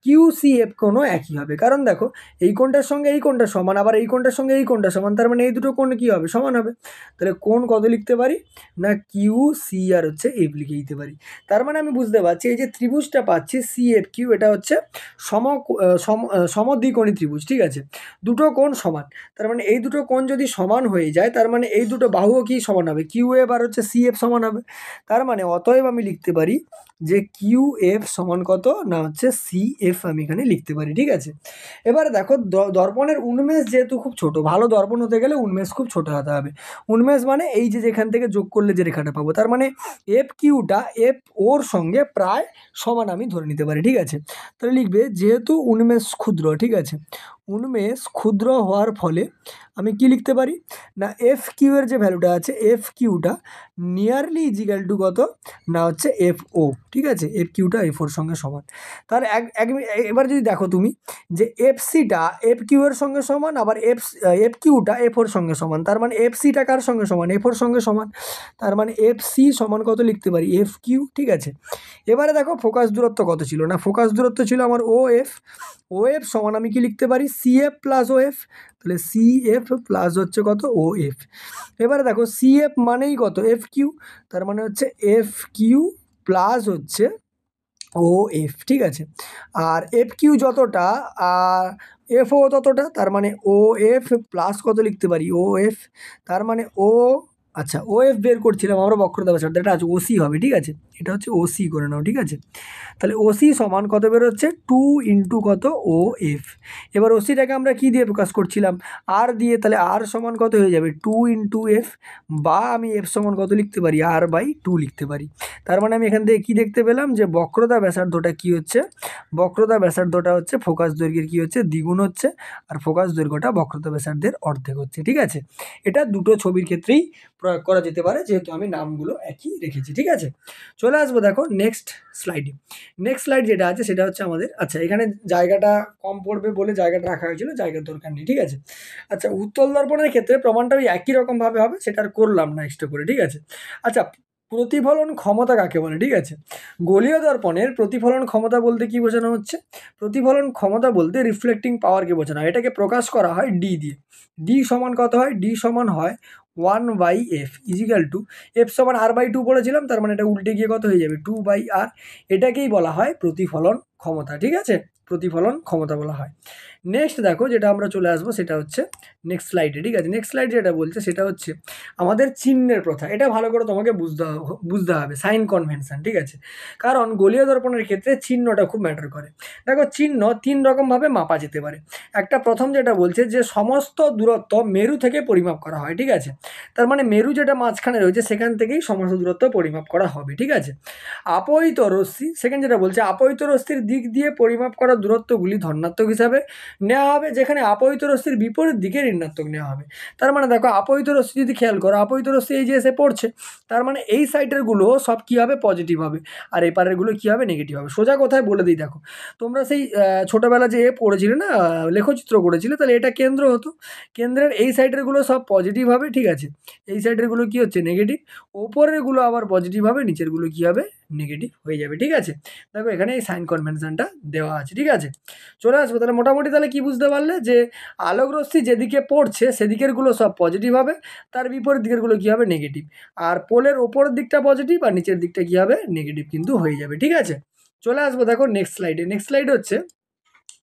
কিউ সি এফ কোণও একই হবে। কারণ দেখো এই কোণটার সঙ্গে এই কোণটা সমান, আবার এই কোণটার সঙ্গে এই কোণটা সমান, তার মানে এই দুটো কোণ কী হবে, সমান হবে। তাহলে কোণ কত লিখতে পারি না কিউ সি আর হচ্ছে এফ লিখে দিতে পারি। তার মানে আমি বুঝতে পারছি এই যে ত্রিভুজটা পাচ্ছি সি এফ কিউ, এটা হচ্ছে সমদ্বিকোণী ত্রিভুজ। ঠিক আছে, দুটো কোণ সমান, তার মানে এই দুটো কোণ যদি সমান হয়ে যায় তার মানে এই দুটো বাহুও কি সমান হবে, কিউ এফ আর হচ্ছে সি এফ সমান হবে। তার মানে অতএব আমি লিখতে পারি যে কিউ এফ সমান কত না হচ্ছে সি এফ, আমি এখানে লিখতে পারি। ঠিক আছে, এবারে দেখো দর্পণের উন্মেষ যেহেতু খুব ছোট, ভালো দর্পণ হতে গেলে উন্মেষ খুব ছোট হতে হবে। উন্মেষ মানে এই যে যেখান থেকে যোগ করলে যে রেখাটা পাবো, তার মানে এফ কিউটা এফ ওর সঙ্গে প্রায় সমান আমি ধরে নিতে পারি। ঠিক আছে, তাহলে লিখবে যেহেতু উন্মেষ ক্ষুদ্র, ঠিক আছে, উন্মেষ ক্ষুদ্র হওয়ার ফলে আমি কি লিখতে পারি না এফ কিউ এর যে ভ্যালুটা আছে, এফ কিউটা নিয়ারলি ইজিক্যাল টু কত না হচ্ছে এফ ও। ঠিক আছে, এফ কিউটা এফ ওর সঙ্গে সমান। তার এবার যদি দেখো তুমি যে এফ সিটা এফ কিউ এর সঙ্গে সমান, আবার এফ কিউটা এফ ওর সঙ্গে সমান, তার মানে এফ সিটা কার সঙ্গে সমান, এফ ওর সঙ্গে সমান। তার মানে এফ সি সমান কত লিখতে পারি, এফ কিউ। ঠিক আছে, এবারে দেখো ফোকাস দূরত্ব কত ছিল না, ফোকাস দূরত্ব ছিল আমার ও এফ। ও এফ সমান আমি কি লিখতে পারি, সি এফ প্লাস ও এফ। তাহলে সি এফ প্লাস হচ্ছে কত ও এফ। এবারে দেখো সি এফ মানেই কত এফ কিউ, তার মানে হচ্ছে এফ কিউ প্লাস হচ্ছে ও এফ। ঠিক আছে, আর এফ কিউ যতটা আর এফ ও ততটা, তার মানে ও এফ প্লাস কত লিখতে পারি ও এফ। তার মানে ও আচ্ছা ও এফ বের করছিলাম আমরা বক্রতা ব্যাসার্ধ, এটা আছে ওসি হবে। ঠিক আছে, এটা হচ্ছে ওসি করে নাও। ঠিক আছে, তাহলে ওসি সমান কত বেরোচ্ছে, টু ইন্টু কত ও এফ। এবার ওসিটাকে আমরা কি দিয়ে প্রকাশ করছিলাম, আর দিয়ে, তাহলে আর সমান কত হয়ে যাবে টু ইন্টু এফ, বা আমি এফ সমান কত লিখতে পারি আর বাই টু লিখতে পারি। তার মানে আমি এখান থেকে কি দেখতে পেলাম যে বক্রতা ব্যাসার্ধটা কি হচ্ছে, বক্রতা ব্যাসার্ধটা হচ্ছে ফোকাস দৈর্ঘ্যের কি হচ্ছে দ্বিগুণ হচ্ছে, আর ফোকাস দৈর্ঘ্যটা বক্রতা ব্যাসার্ধের অর্ধেক হচ্ছে। ঠিক আছে, এটা দুটো ছবির ক্ষেত্রেই প্রয়োগ করা যেতে পারে, যেহেতু আমি নামগুলো একই রেখেছি। ঠিক আছে, চলে আসবো দেখো নেক্সট স্লাইডে। নেক্সট স্লাইড যেটা আছে সেটা হচ্ছে আমাদের, আচ্ছা এখানে জায়গাটা কম পড়বে বলে জায়গাটা রাখা হয়েছিল, জায়গার দরকার নেই। ঠিক আছে, আচ্ছা উত্তল দর্পণের ক্ষেত্রে প্রমাণটা ওই একই রকমভাবে হবে, সেটা আর করলাম না এক্সট্রা করে। ঠিক আছে, আচ্ছা প্রতিফলন ক্ষমতা কাকে বলে, ঠিক আছে, গোলীয় দর্পণের প্রতিফলন ক্ষমতা বলতে কি বোঝানো হচ্ছে, প্রতিফলন ক্ষমতা বলতে রিফ্লেক্টিং পাওয়ারকে বোঝানো হয়। এটাকে প্রকাশ করা হয় ডি দিয়ে। ডি সমান কত হয়, ডি সমান হয় 1/f ইজিক্যাল টু এফ সমান r/2 পড়েছিলাম, তার মানে এটা উল্টে গিয়ে কত হয়ে যাবে 2/r। এটাকেই বলা হয় প্রতিফলন ক্ষমতা। ঠিক আছে, প্রতিফলন ক্ষমতা বলা হয়। নেক্সট দেখো যেটা আমরা চলে আসবো সেটা হচ্ছে নেক্সট স্লাইডে। ঠিক আছে, নেক্সট স্লাইড যেটা বলছে সেটা হচ্ছে আমাদের চিহ্নের প্রথা। এটা ভালো করে তোমাকে বুঝতে হবে সাইন কনভেনশন। ঠিক আছে, কারণ গোলীয় দর্পণের ক্ষেত্রে চিহ্নটা খুব ম্যাটার করে। দেখো চিহ্ন তিন রকমভাবে মাপা যেতে পারে। একটা প্রথম যেটা বলছে যে সমস্ত দূরত্ব মেরু থেকে পরিমাপ করা হয়। ঠিক আছে, তার মানে মেরু যেটা মাঝখানে রয়েছে সেখান থেকেই সমস্ত দূরত্ব পরিমাপ করা হবে। ঠিক আছে, আপয়িত রশ্মি, সেকেন্ড যেটা বলছে আপয়িত রশ্মির দিক দিয়ে পরিমাপ করা দূরত্বগুলি ধনাত্মক হিসাবে নেওয়া হবে, যেখানে আপতিত রশ্মির বিপরীত দিকে ঋণাত্মক নেওয়া হবে। তার মানে দেখো আপতিত রশ্মি যদি খেয়াল করো, আপতিত রশ্মি এই যে এসে পড়ছে, তার মানে এই সাইডের গুলো সব কি হবে, পজিটিভ হবে, আর এই পারের গুলো কি হবে, নেগেটিভ হবে। সোজা কথায় বলে দিই, দেখো তোমরা সেই ছোটবেলা যে পড়েছিলে না, লেখচিত্র করেছিলে, তাহলে এটা কেন্দ্র হতো, কেন্দ্রের এই সাইডের গুলো সব পজিটিভ হবে, ঠিক আছে, এই সাইডের গুলো কি হচ্ছে, নেগেটিভ, ওপরের গুলো আবার পজিটিভ হবে, নিচের গুলো কি হবে, নেগেটিভ হয়ে যাবে, ঠিক আছে। দেখো এখানে এই সাইন কনভেনশনটা দেওয়া আছে, ঠিক আছে। চলে আসবো তাহলে, মোটামুটি তাহলে কি বুঝতে পারলে, যে আলোক রশ্মি যেদিকে পড়ছে সেদিকের গুলো সব পজিটিভ হবে, তার বিপরীত দিকের গুলো কি হবে, নেগেটিভ, আর পোলের ওপরের দিকটা পজিটিভ আর নিচের দিকটা কি হবে, নেগেটিভ কিন্তু হয়ে যাবে, ঠিক আছে। চলে আসবো দেখো নেক্সট স্লাইডে। নেক্সট স্লাইড হচ্ছে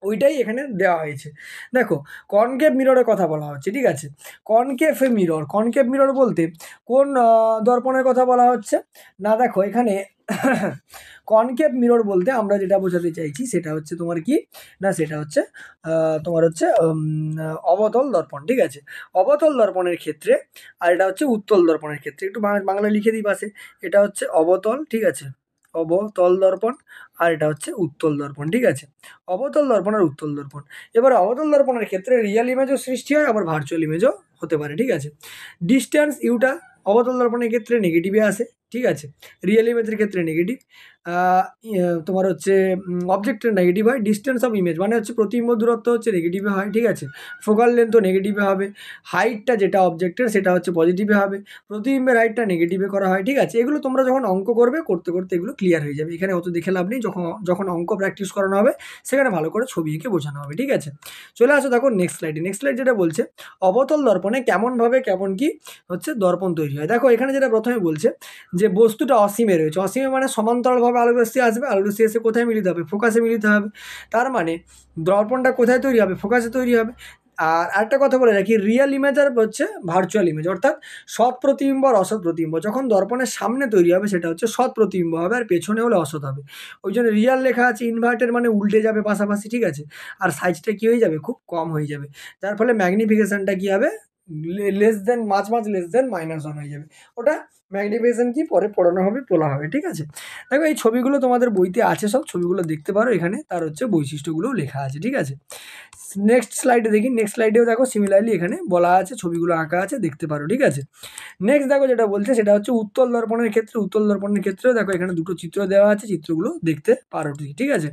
ওইটাই এখানে দেওয়া হয়েছে। দেখো কনকেভ মিররের কথা বলা হচ্ছে, ঠিক আছে। কনকেভ মিরর, কনকেভ মিরর বলতে কোন দর্পণের কথা বলা হচ্ছে না, দেখো এখানে কনকেভ মিরর বলতে আমরা যেটা বোঝাতে চাইছি সেটা হচ্ছে তোমার কি না, সেটা হচ্ছে তোমার হচ্ছে অবতল দর্পণ, ঠিক আছে। অবতল দর্পণের ক্ষেত্রে, আর এটা হচ্ছে উত্তল দর্পণের ক্ষেত্রে, একটু বাংলা লিখে দিই পাশে, এটা হচ্ছে অবতল, ঠিক আছে, অবতল দর্পণ, আর এটা হচ্ছে উত্তল দর্পণ, ঠিক আছে। অবতল দর্পণ আর উত্তল দর্পণ। এবার অবতল দর্পণের ক্ষেত্রে রিয়েল ইমেজও সৃষ্টি হয়, আবার ভার্চুয়াল ইমেজও হতে পারে, ঠিক আছে। ডিস্টেন্স ইউটা অবতল দর্পণের ক্ষেত্রে নেগেটিভে আসে, ঠিক আছে, রিয়েল ইমেজের ক্ষেত্রে নেগেটিভ, তোমার হচ্ছে অবজেক্টের নেগেটিভ হয়। ডিস্টেন্স অফ ইমেজ মানে হচ্ছে প্রতিবিম্ব দূরত্ব হচ্ছে নেগেটিভে হয়, ঠিক আছে। ফোকাল লেন্থও নেগেটিভে হবে। হাইটটা যেটা অবজেক্টের সেটা হচ্ছে পজিটিভে হবে। প্রতিবিম্বের হাইটটা নেগেটিভে করা হয়, ঠিক আছে। এগুলো তোমরা যখন অঙ্ক করবে, করতে করতে এগুলো ক্লিয়ার হয়ে যাবে, এখানে অত দেখে লাভ নেই। যখন অঙ্ক প্র্যাকটিস করানো হবে সেখানে ভালো করে ছবি এঁকে বোঝানো হবে, ঠিক আছে। চলে আসো দেখো নেক্সট স্লাইডে। নেক্সট স্লাইড যেটা বলছে অবতল দর্পণে কেমনভাবে কেমন কি হচ্ছে দর্পণ তৈরি হয়। দেখো এখানে যেটা প্রথমে বলছে যে বস্তুটা অসীমে রয়েছে, অসীমে মানে সমান্তরালভাবে আলোক রশ্মি আসবে, আলোক রশ্মি এসে কোথায় মিলিত হবে, ফোকাসে মিলিত হবে। তার মানে দর্পণটা কোথায় তৈরি হবে, ফোকাসে তৈরি হবে। আর আরেকটা কথা বলে রাখি, রিয়েল ইমেজ আর হচ্ছে ভার্চুয়াল ইমেজ, অর্থাৎ সৎ প্রতিবিম্ব আর অসৎ প্রতিবিম্ব। যখন দর্পণের সামনে তৈরি হবে সেটা হচ্ছে সৎ প্রতিবিম্ব হবে, আর পেছনে হলে অসৎ হবে। ওই জন্য রিয়াল লেখা আছে, ইনভার্টেড মানে উল্টে যাবে পাশাপাশি, ঠিক আছে। আর সাইজটা কী হয়ে যাবে, খুব কম হয়ে যাবে, যার ফলে ম্যাগনিফিকেশনটা কী হবে, লেস দেন মাছ লেস দেন -1 হয়ে যাবে। ওটা ম্যাগনিফিকেশন কি পরে পড়ানো হবে, বলা হবে, ঠিক আছে। দেখো এই ছবিগুলো তোমাদের বইতে আছে, সব ছবিগুলো দেখতে পারো, এখানে তার হচ্ছে বৈশিষ্ট্যগুলো লেখা আছে, ঠিক আছে। নেক্সট স্লাইডে দেখি। নেক্সট স্লাইডেও দেখো সিমিলারলি এখানে বলা আছে, ছবিগুলো আঁকা আছে, দেখতে পারো, ঠিক আছে। নেক্সট দেখো যেটা বলছে সেটা হচ্ছে উত্তল দর্পণের ক্ষেত্রে। উত্তল দর্পণের ক্ষেত্রেও দেখো এখানে দুটো চিত্র দেওয়া আছে, চিত্রগুলো দেখতে পারো, ঠিক আছে।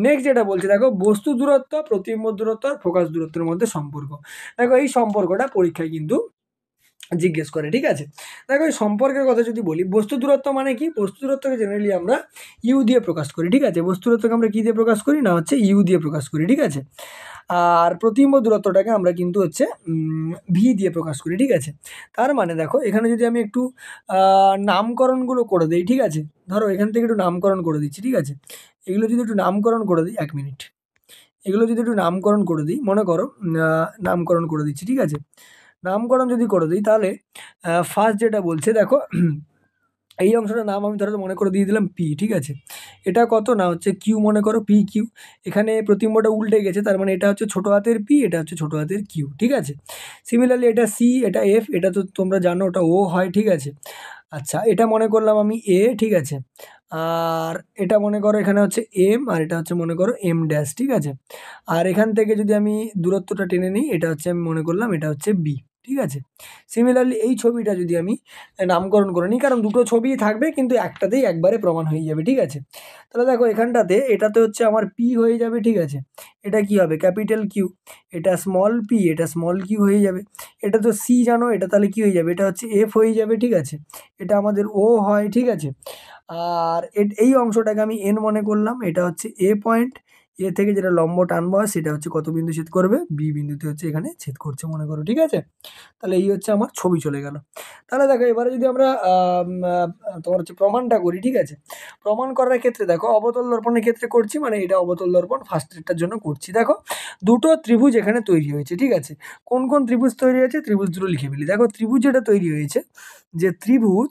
নেক্সট যেটা বলছে দেখো বস্তু দূরত্ব, প্রতিবিম্ব দূরত্ব আর ফোকাস দূরত্বের মধ্যে সম্পর্ক। দেখো এই সম্পর্কটা পরীক্ষায় কিন্তু জিজ্ঞেস করে, ঠিক আছে। দেখো এই সম্পর্কের কথা যদি বলি, বস্তু দূরত্ব মানে কি, বস্তু দূরত্বকে জেনারেলি আমরা ইউ দিয়ে প্রকাশ করি, ঠিক আছে। বস্তু দূরত্বকে আমরা কী দিয়ে প্রকাশ করি না, হচ্ছে ইউ দিয়ে প্রকাশ করি, ঠিক আছে। আর প্রতিবিম্ব দূরত্বটাকে আমরা কিন্তু হচ্ছে ভি দিয়ে প্রকাশ করি, ঠিক আছে। তার মানে দেখো এখানে যদি আমি একটু নামকরণগুলো করে দিই, ঠিক আছে, ধরো এখান থেকে একটু নামকরণ করে দিচ্ছি, ঠিক আছে। এগুলো যদি একটু নামকরণ করে দিই, 1 মিনিট, এগুলো যদি একটু নামকরণ করে দিই, মনে করো নামকরণ করে দিচ্ছি, ঠিক আছে। নামকরণ যদি করে দিই তাহলে ফার্স্ট যেটা বলছে দেখো এই অংশটার নাম আমি ধরো মনে করে দিয়ে দিলাম পি, ঠিক আছে। এটা কত না হচ্ছে কিউ, মনে করো পি কিউ। এখানে প্রতিবিম্বটা উল্টে গেছে, তার মানে এটা হচ্ছে ছোটো হাতের পি, এটা হচ্ছে ছোটো হাতের কিউ, ঠিক আছে। সিমিলারলি এটা সি, এটা এফ, এটা তো তোমরা জানো ওটা ও হয়, ঠিক আছে। আচ্ছা এটা মনে করলাম আমি এ, ঠিক আছে। আর এটা মনে করো এখানে হচ্ছে এম, আর এটা হচ্ছে মনে করো এম ড্যাশ, ঠিক আছে। আর এখান থেকে যদি আমি দূরত্বটা টেনে নিই, এটা হচ্ছে আমি মনে করলাম এটা হচ্ছে বি, ঠিক আছে। সিমিলারলি এই ছবিটা যদি আমি নামকরণ করে নিই, কারণ দুটো ছবিই থাকবে কিন্তু একটাতেই একবারে প্রমাণ হয়ে যাবে, ঠিক আছে। তাহলে দেখো এখানটাতে এটাতে হচ্ছে আমার পি হয়ে যাবে, ঠিক আছে। এটা কি হবে, ক্যাপিটাল কিউ। এটা স্মল পি, এটা স্মল কিউ হয়ে যাবে। এটা তো সি জানো, এটা তাহলে কি হয়ে যাবে, এটা হচ্ছে এফ হয়ে যাবে, ঠিক আছে। এটা আমাদের ও হয়, ঠিক আছে। আর এই অংশটাকে আমি এন মনে করলাম, এটা হচ্ছে এ পয়েন্ট। এ থেকে যেটা লম্ব টানবো সেটা হচ্ছে কত বিন্দু ছেদ করবে, বি বিন্দুতে হচ্ছে এখানে ছেদ করছে মনে করো, ঠিক আছে। তাহলে এই হচ্ছে আমার ছবি চলে গেল। তাহলে দেখো এবারে যদি আমরা তোমার হচ্ছে প্রমাণটা করি, ঠিক আছে। প্রমাণ করার ক্ষেত্রে দেখো অবতল দর্পণের ক্ষেত্রে করছি, মানে এটা অবতল দর্পণ ফার্স্টেরটার জন্য করছি। দেখো দুটো ত্রিভুজ এখানে তৈরি হয়েছে, ঠিক আছে। কোন কোন ত্রিভুজ তৈরি হয়েছে, ত্রিভুজ দুটো লিখে ফেলি। দেখো ত্রিভুজ যেটা তৈরি হয়েছে, যে ত্রিভুজ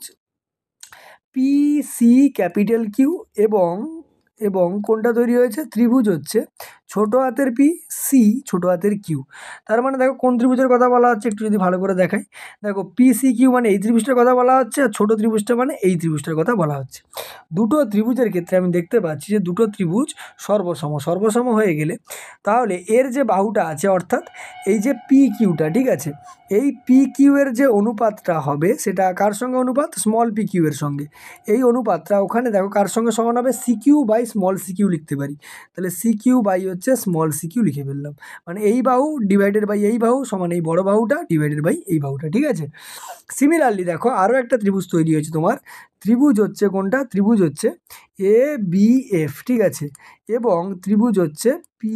পি সি ক্যাপিটাল কিউ এবং এবং কোনটা তৈরি হয়েছে, ত্রিভুজ হচ্ছে ছোট হাতের পি, সি ছোট হাতের কিউ। তার মানে দেখো কোন ত্রিভুজের কথা বলা হচ্ছে একটু যদি ভালো করে দেখাই, দেখো পি সি কিউ মানে এই ত্রিভুজটার কথা বলা হচ্ছে, আর ছোট ত্রিভুজটা মানে এই ত্রিভুজটার কথা বলা হচ্ছে। দুটো ত্রিভুজের ক্ষেত্রে আমি দেখতে পাচ্ছি যে দুটো ত্রিভুজ সর্বসম হয়ে গেলে তাহলে এর যে বাহুটা আছে অর্থাৎ এই যে পি কিউটা, ঠিক আছে, এই পি কিউ এর যে অনুপাতটা হবে সেটা কার সঙ্গে অনুপাত, স্মল পি কিউ এর সঙ্গে। এই অনুপাতটা ওখানে দেখো কার সঙ্গে সমান হবে, C Q by small C Q লিখতে পারি। তাহলে সি কিউ বাই হচ্ছে স্মল সি কিউ লিখে ফেললাম, মানে এই বাহু ডিভাইডেড বাই এই বাহু সমান এই বড় বাহুটা ডিভাইডেড বাই এই বাহুটা, ঠিক আছে। সিমিলারলি দেখো আরও একটা ত্রিভুজ তৈরি হয়েছে তোমার, ত্রিভুজ হচ্ছে কোনটা, ত্রিভুজ হচ্ছে এ বি এফ, ঠিক আছে, এবং ত্রিভুজ হচ্ছে পি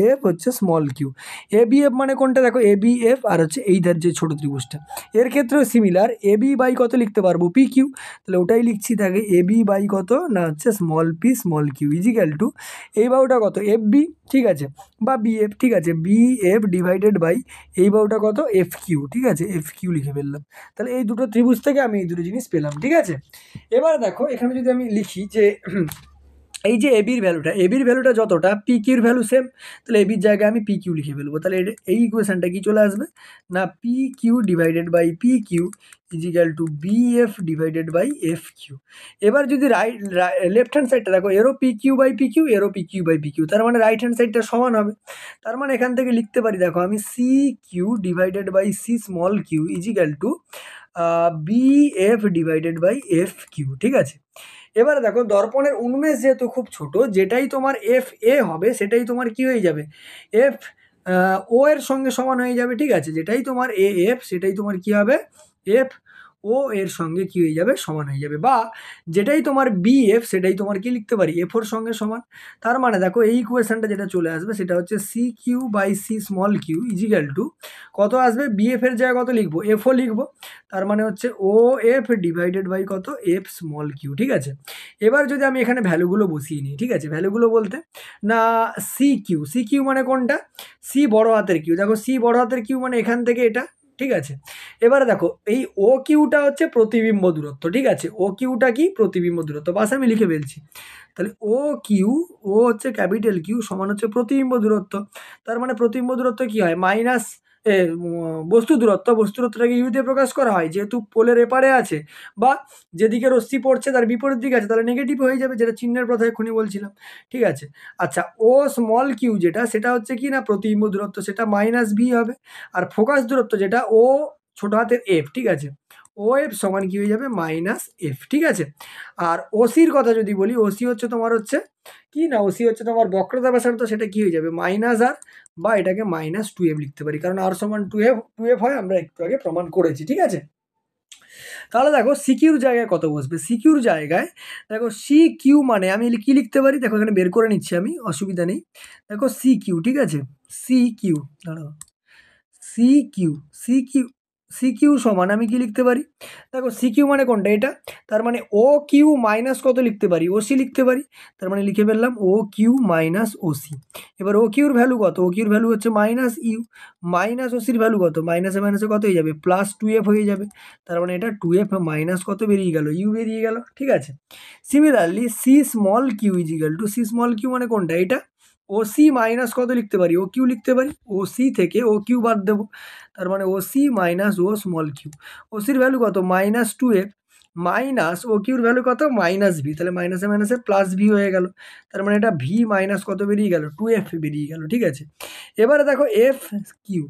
এফ হচ্ছে small Q. A B F মানে কোনটা, দেখো এ বি এফ আর হচ্ছে এই ধার যে ছোটো ত্রিভুজটা, এর ক্ষেত্রেও সিমিলার, এ বি বাই কত লিখতে পারবো, পি কিউ, তাহলে ওটাই লিখছি, থাকে এ বি বাই কত না হচ্ছে small P small Q is equal to এই বাহুটা কত এফ বি, ঠিক আছে, বা বি এফ, ঠিক আছে, বি এফ ডিভাইডেড বাই এই বাহুটা কত এফ কিউ, ঠিক আছে, এফ কিউ লিখে ফেললাম। তাহলে এই দুটো ত্রিভুজ থেকে আমি এই দুটো জিনিস পেলাম, ঠিক আছে। এবার দেখো এখানে যদি আমি লিখি যে এই যে এবির ভ্যালুটা যতটা পি কিউর ভ্যালু সেম, তাহলে এবির জায়গায় আমি পি কিউ লিখে ফেলবো। তাহলে এই ইকুয়েশনটা কি চলে আসবে না, P Q divided by P Q is equal to B F divided by F Q. এবার যদি লেফট হ্যান্ড সাইডটা দেখো, এরও P Q by P Q, এরও P Q by P Q, তার মানে রাইট হ্যান্ড সাইডটা সমান হবে। তার মানে এখান থেকে লিখতে পারি, দেখো আমি C Q divided by C small Q is equal to B F divided by F Q, ঠিক আছে। এবারে দেখো দর্পণের উন্মেষ যেহেতু খুব ছোট, যেটাই তোমার এফ এ হবে সেটাই তোমার কি হয়ে যাবে, এফ ও এর সঙ্গে সমান হয়ে যাবে, ঠিক আছে, যেটাই তোমার এ এফ সেটাই তোমার কি হবে, এফ ও এর সঙ্গে কি হয়ে যাবে, সমান হয়ে যাবে, বা যেটাই তোমার বি এফ সেটাই তোমার কি লিখতে পারি, এফ ওর সঙ্গে সমান। তার মানে দেখো এই ইকুয়েশনটা যেটা চলে আসবে সেটা হচ্ছে C Q by C small Q is equal to কত আসবে, বি এফ এর জায়গায় কত লিখবো, এফ ও লিখবো, তার মানে হচ্ছে ও এফ ডিভাইডেড বাই কত এফ স্মল কিউ, ঠিক আছে। এবার যদি আমি এখানে ভ্যালুগুলো বসিয়ে নিই, ঠিক আছে, ভ্যালুগুলো বলতে না সি কিউ মানে কোনটা, সি বড় হাতের কিউ, দেখো সি বড় হাতের কিউ মানে এখান থেকে এটা, ঠিক আছে। এবারে দেখো এই ও কিউটা হচ্ছে প্রতিবিম্ব দূরত্ব, ঠিক আছে, ও কিউটা কি প্রতিবিম্ব দূরত্ব, বাস আমি লিখে ফেলছি। তাহলে ও কিউ, ও হচ্ছে ক্যাপিটাল কিউ সমান হচ্ছে প্রতিবিম্ব দূরত্ব। তার মানে প্রতিবিম্ব দূরত্ব কি হয়, মাইনাস বস্তু দূরত্বটাকে ইউ দিয়ে প্রকাশ করা হয়, যেহেতু পোলের এপারে আছে বা যেদিকে রশ্মি পড়ছে তার বিপরীত দিকে আছে, তাহলে নেগেটিভ হয়ে যাবে, যেটা চিহ্নের কথা এক্ষুনি বলছিলাম, ঠিক আছে। আচ্ছা ও স্মল কিউ যেটা, সেটা হচ্ছে কি না প্রতিবিম্ব দূরত্ব, সেটা মাইনাস ভি হবে। আর ফোকাস দূরত্ব যেটা ও ছোট হাতের এফ, ঠিক আছে, ও এফ সমান কি হয়ে যাবে, মাইনাস এফ, ঠিক আছে। আর ওসির কথা যদি বলি, ওসি হচ্ছে তোমার হচ্ছে কি না, ওসি হচ্ছে তোমার বক্রতা ব্যাসার্ধ, সেটা কি হয়ে যাবে মাইনাস আর, বা এটাকে মাইনাস টু এফ লিখতে পারি, কারণ আর সমান টু এফ হয়, আমরা একটু আগে প্রমাণ করেছি, ঠিক আছে। তাহলে দেখো সিকিউর জায়গায় কত বসবে, সিকিউর জায়গায় দেখো সি কিউ মানে আমি কি লিখতে পারি, দেখো এখানে বের করে নিচ্ছি আমি, অসুবিধা নেই। দেখো সি কিউ, ঠিক আছে, সি কিউ, দাঁড়াও, C Q, C Q, C Q সমান আমি কি লিখতে পারি, দেখো সি কিউ মানে কোনটা এটা, তার মানে ও কিউ মাইনাস কত লিখতে পারি, ও সি লিখতে পারি, তার মানে লিখে ফেললাম O Q minus O C. এবার ও কিউর ভ্যালু কত, ও কিউর ভ্যালু হচ্ছে মাইনাস ইউ, মাইনাস ও সির ভ্যালু কত, মাইনাসে মাইনাসে কত হয়ে যাবে, প্লাস টু এফ হয়ে যাবে, তার মানে এটা টু এফ মাইনাস কত বেরিয়ে গেল, ইউ বেরিয়ে গেল, ঠিক আছে। Similarly C small Q is equal to, C small Q মানে কোনটা এটা, ও সি মাইনাস কত লিখতে পারি, ও কিউ লিখতে পারি, ও সি থেকে ও কিউ বাদ দেবো, তার মানে ও সি মাইনাস ও স্মল কিউ, ও সির ভ্যালু কত মাইনাস টু এফ, মাইনাস ও কিউর ভ্যালু কত মাইনাস ভি, তাহলে মাইনাসে মাইনাসে প্লাস ভি হয়ে গেল, তার মানে এটা ভি মাইনাস কত বেরিয়ে গেল, টু এফ বেরিয়ে গেল, ঠিক আছে। এবারে দেখো এফ কিউ,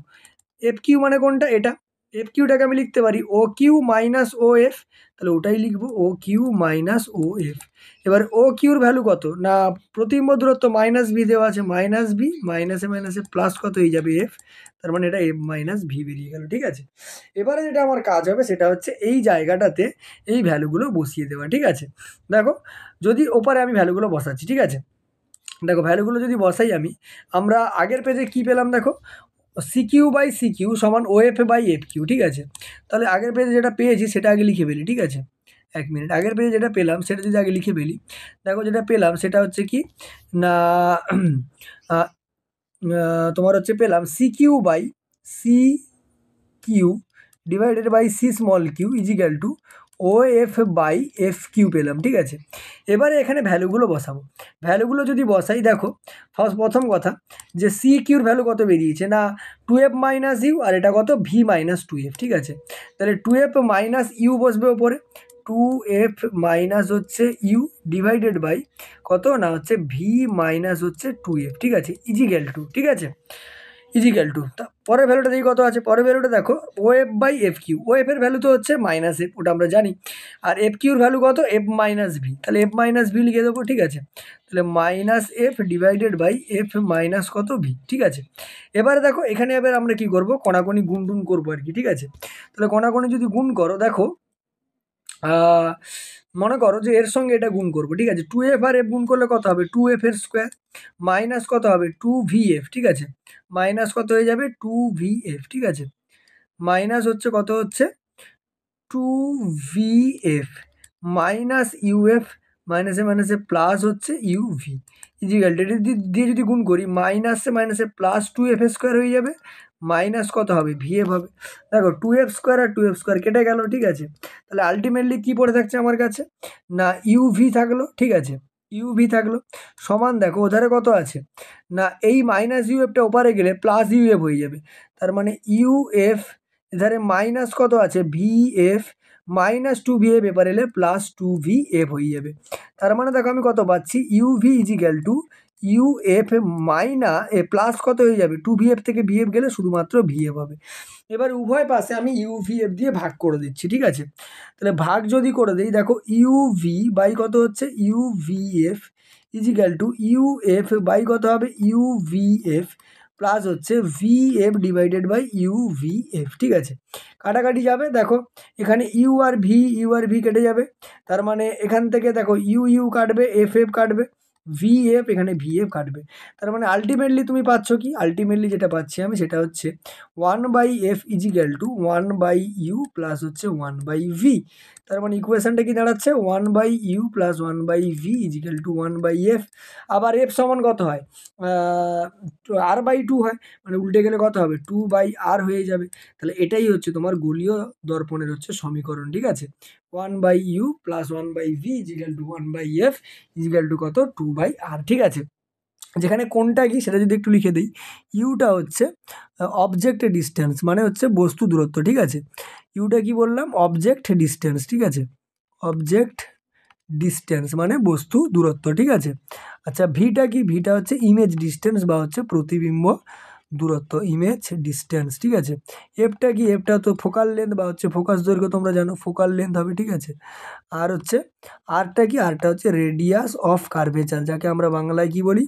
এফ কিউ মানে কোনটা এটা, এফ কিউটাকে আমি লিখতে পারি ও কিউ মাইনাস ও এফ, তাহলে ওটাই লিখবো ও কিউ মাইনাস ও এফ। এবার ও কিউর ভ্যালু কত না, প্রতিবিম্ব দূরত্ব মাইনাস ভি দেওয়া আছে, মাইনাস ভি মাইনাসে মাইনাসে প্লাস কত হয়ে যাবে এফ, তার মানে এটা এফ মাইনাস ভি বেরিয়ে গেল, ঠিক আছে। এবারে যেটা আমার কাজ হবে সেটা হচ্ছে এই জায়গাটাতে এই ভ্যালুগুলো বসিয়ে দেওয়া, ঠিক আছে। দেখো যদি ওপারে আমি ভ্যালুগুলো বসাচ্ছি, ঠিক আছে, দেখো ভ্যালুগুলো যদি বসাই আমরা আগের পেজে কি পেলাম, দেখো C Q by C Q সমান O F by F Q, ঠিক আছে। তাহলে আগের পেজে যেটা পেয়েছি সেটা আগে লিখে ফেলি, ঠিক আছে, এক মিনিট, আগের পেজে যেটা পেলাম সেটা যদি আগে লিখে ফেলি, দেখো যেটা পেলাম সেটা হচ্ছে কি না তোমার হচ্ছে পেলাম C Q by C Q divided by C small Q is equal to O F by F Q পেলাম, ঠিক আছে। এবারে এখানে ভ্যালুগুলো বসাবো। ভ্যালুগুলো যদি বসাই, দেখো প্রথম কথা যে সি কিউর ভ্যালু কত বেরিয়েছে না 2f মাইনাস ইউ, আর এটা কত ভি মাইনাস 2f, ঠিক আছে। তাহলে 2f মাইনাস ইউ বসবে ওপরে, 2f মাইনাস হচ্ছে ইউ ডিভাইডেড বাই কত না হচ্ছে ভি মাইনাস হচ্ছে 2f, ঠিক আছে, ইজিক্যাল টু, ঠিক আছে, ইজিক্যাল টু। তা পরের ভ্যালুটা দেখি কত আছে। পরের ভ্যালুটা দেখো O F by F Q, O F এর ভ্যালু তো হচ্ছে মাইনাস এফ, ওটা আমরা জানি। আর এফ কিউর ভ্যালু কত এফ মাইনাস ভি, তাহলে এফ মাইনাস ভি লিখে দেবো, ঠিক আছে। তাহলে minus F divided by F minus কত ভি, ঠিক আছে। এবারে দেখো এখানে এবার আমরা কি করব, কণাকণি গুণ টুন করবো আর কি, ঠিক আছে। তাহলে কণাকণি যদি গুণ করো, দেখো মনে করো যে এর সঙ্গে এটা গুণ করবো, ঠিক আছে। 2f আর এফ গুণ করলে কত হবে 2f এর স্কোয়ার মাইনাস কত হবে 2vf, ঠিক আছে, মাইনাস কত হয়ে যাবে 2vf, ঠিক আছে, মাইনাস হচ্ছে কত হচ্ছে 2vf মাইনাস ইউএফ মাইনাসে মাইনাসে প্লাস হচ্ছে ইউভি ইজিক্যাল টু, এটা দিয়ে যদি গুণ করি মাইনাসে মাইনাসে প্লাস 2f স্কোয়ার হয়ে যাবে, মাইনাস কত হবে ভিএফ হবে। দেখো 2f স্কোয়ার আর 2f স্কোয়ার কেটে গেল, ঠিক আছে। তাহলে আলটিমেটলি কি পড়ে থাকছে আমার কাছে না ইউভি থাকলো, ঠিক আছে, ইউভি থাকলো সমান, দেখো ওধারে কত আছে না এই মাইনাস ইউএফটা ওপারে গেলে প্লাস ইউএফ হয়ে যাবে, তার মানে ইউএফ এধারে মাইনাস কত আছে ভিএফ মাইনাস 2vf এপারে এলে প্লাস 2vf হয়ে যাবে। তার মানে দেখো আমি কত পাচ্ছি UV is equal to UF Maina A plus কত হয়ে যাবে 2vf থেকে vf গেলে শুধুমাত্র vf হবে। এবার উভয় পাশে আমি ইউভিএফ দিয়ে ভাগ করে দিচ্ছি, ঠিক আছে। তাহলে ভাগ যদি করে দিই, দেখো ইউভি বাই কত হচ্ছে UVF equal to UF by কত হবে ইউভিএফ প্লাস হচ্ছে ভিএফ ডিভাইডেড বাই ইউভিএফ, ঠিক আছে। কাটাকাটি যাবে, দেখো এখানে ইউ আর ভি কেটে যাবে, তার মানে এখান থেকে দেখো ইউ ইউ কাটবে, এফ এফ কাটবে, ভিএফ এখানে ভিএফ কাটবে। তার মানে আলটিমেটলি তুমি পাচ্ছ কি, আলটিমেটলি যেটা পাচ্ছি আমি সেটা হচ্ছে 1/f equal two 1/u plus হচ্ছে 1/v। তার মানে ইকুয়েশনটা কি দাঁড়াচ্ছে 1/u plus 1/v equal to 1/f। আবার এফ সমান কত হয় r/2 হয়, মানে উল্টে গেলে কত হবে 2/r হয়ে যাবে। তাহলে এটাই হচ্ছে তোমার গোলীয় দর্পণের হচ্ছে সমীকরণ, ঠিক আছে। 1/u plus 1/v equal to 1/f equal to কত 2/r, ঠিক আছে। যেখানে কোনটা কি সেটা যদি একটু লিখে দিই, ইউটা হচ্ছে অবজেক্ট ডিস্টেন্স, মানে হচ্ছে বস্তু দূরত্ব, ঠিক আছে। ইউটা কি বললাম অবজেক্ট ডিস্টেন্স, ঠিক আছে, অবজেক্ট ডিস্টেন্স মানে বস্তু দূরত্ব, ঠিক আছে। আচ্ছা ভিটা কি, ভিটা হচ্ছে ইমেজ ডিস্টেন্স বা হচ্ছে প্রতিবিম্ব দূরত্ব, ইমেজ ডিস্টেন্স, ঠিক আছে। এফটা কি, এফটা তো ফোকাল লেন্থ বা হচ্ছে ফোকাস দৈর্ঘ্য, তোমরা জানো ফোকাল লেন্থ হবে, ঠিক আছে। আর হচ্ছে আরটা কি, আরটা হচ্ছে রেডিয়াস অফ কার্ভেচার, যাকে আমরা বাংলায় কি বলি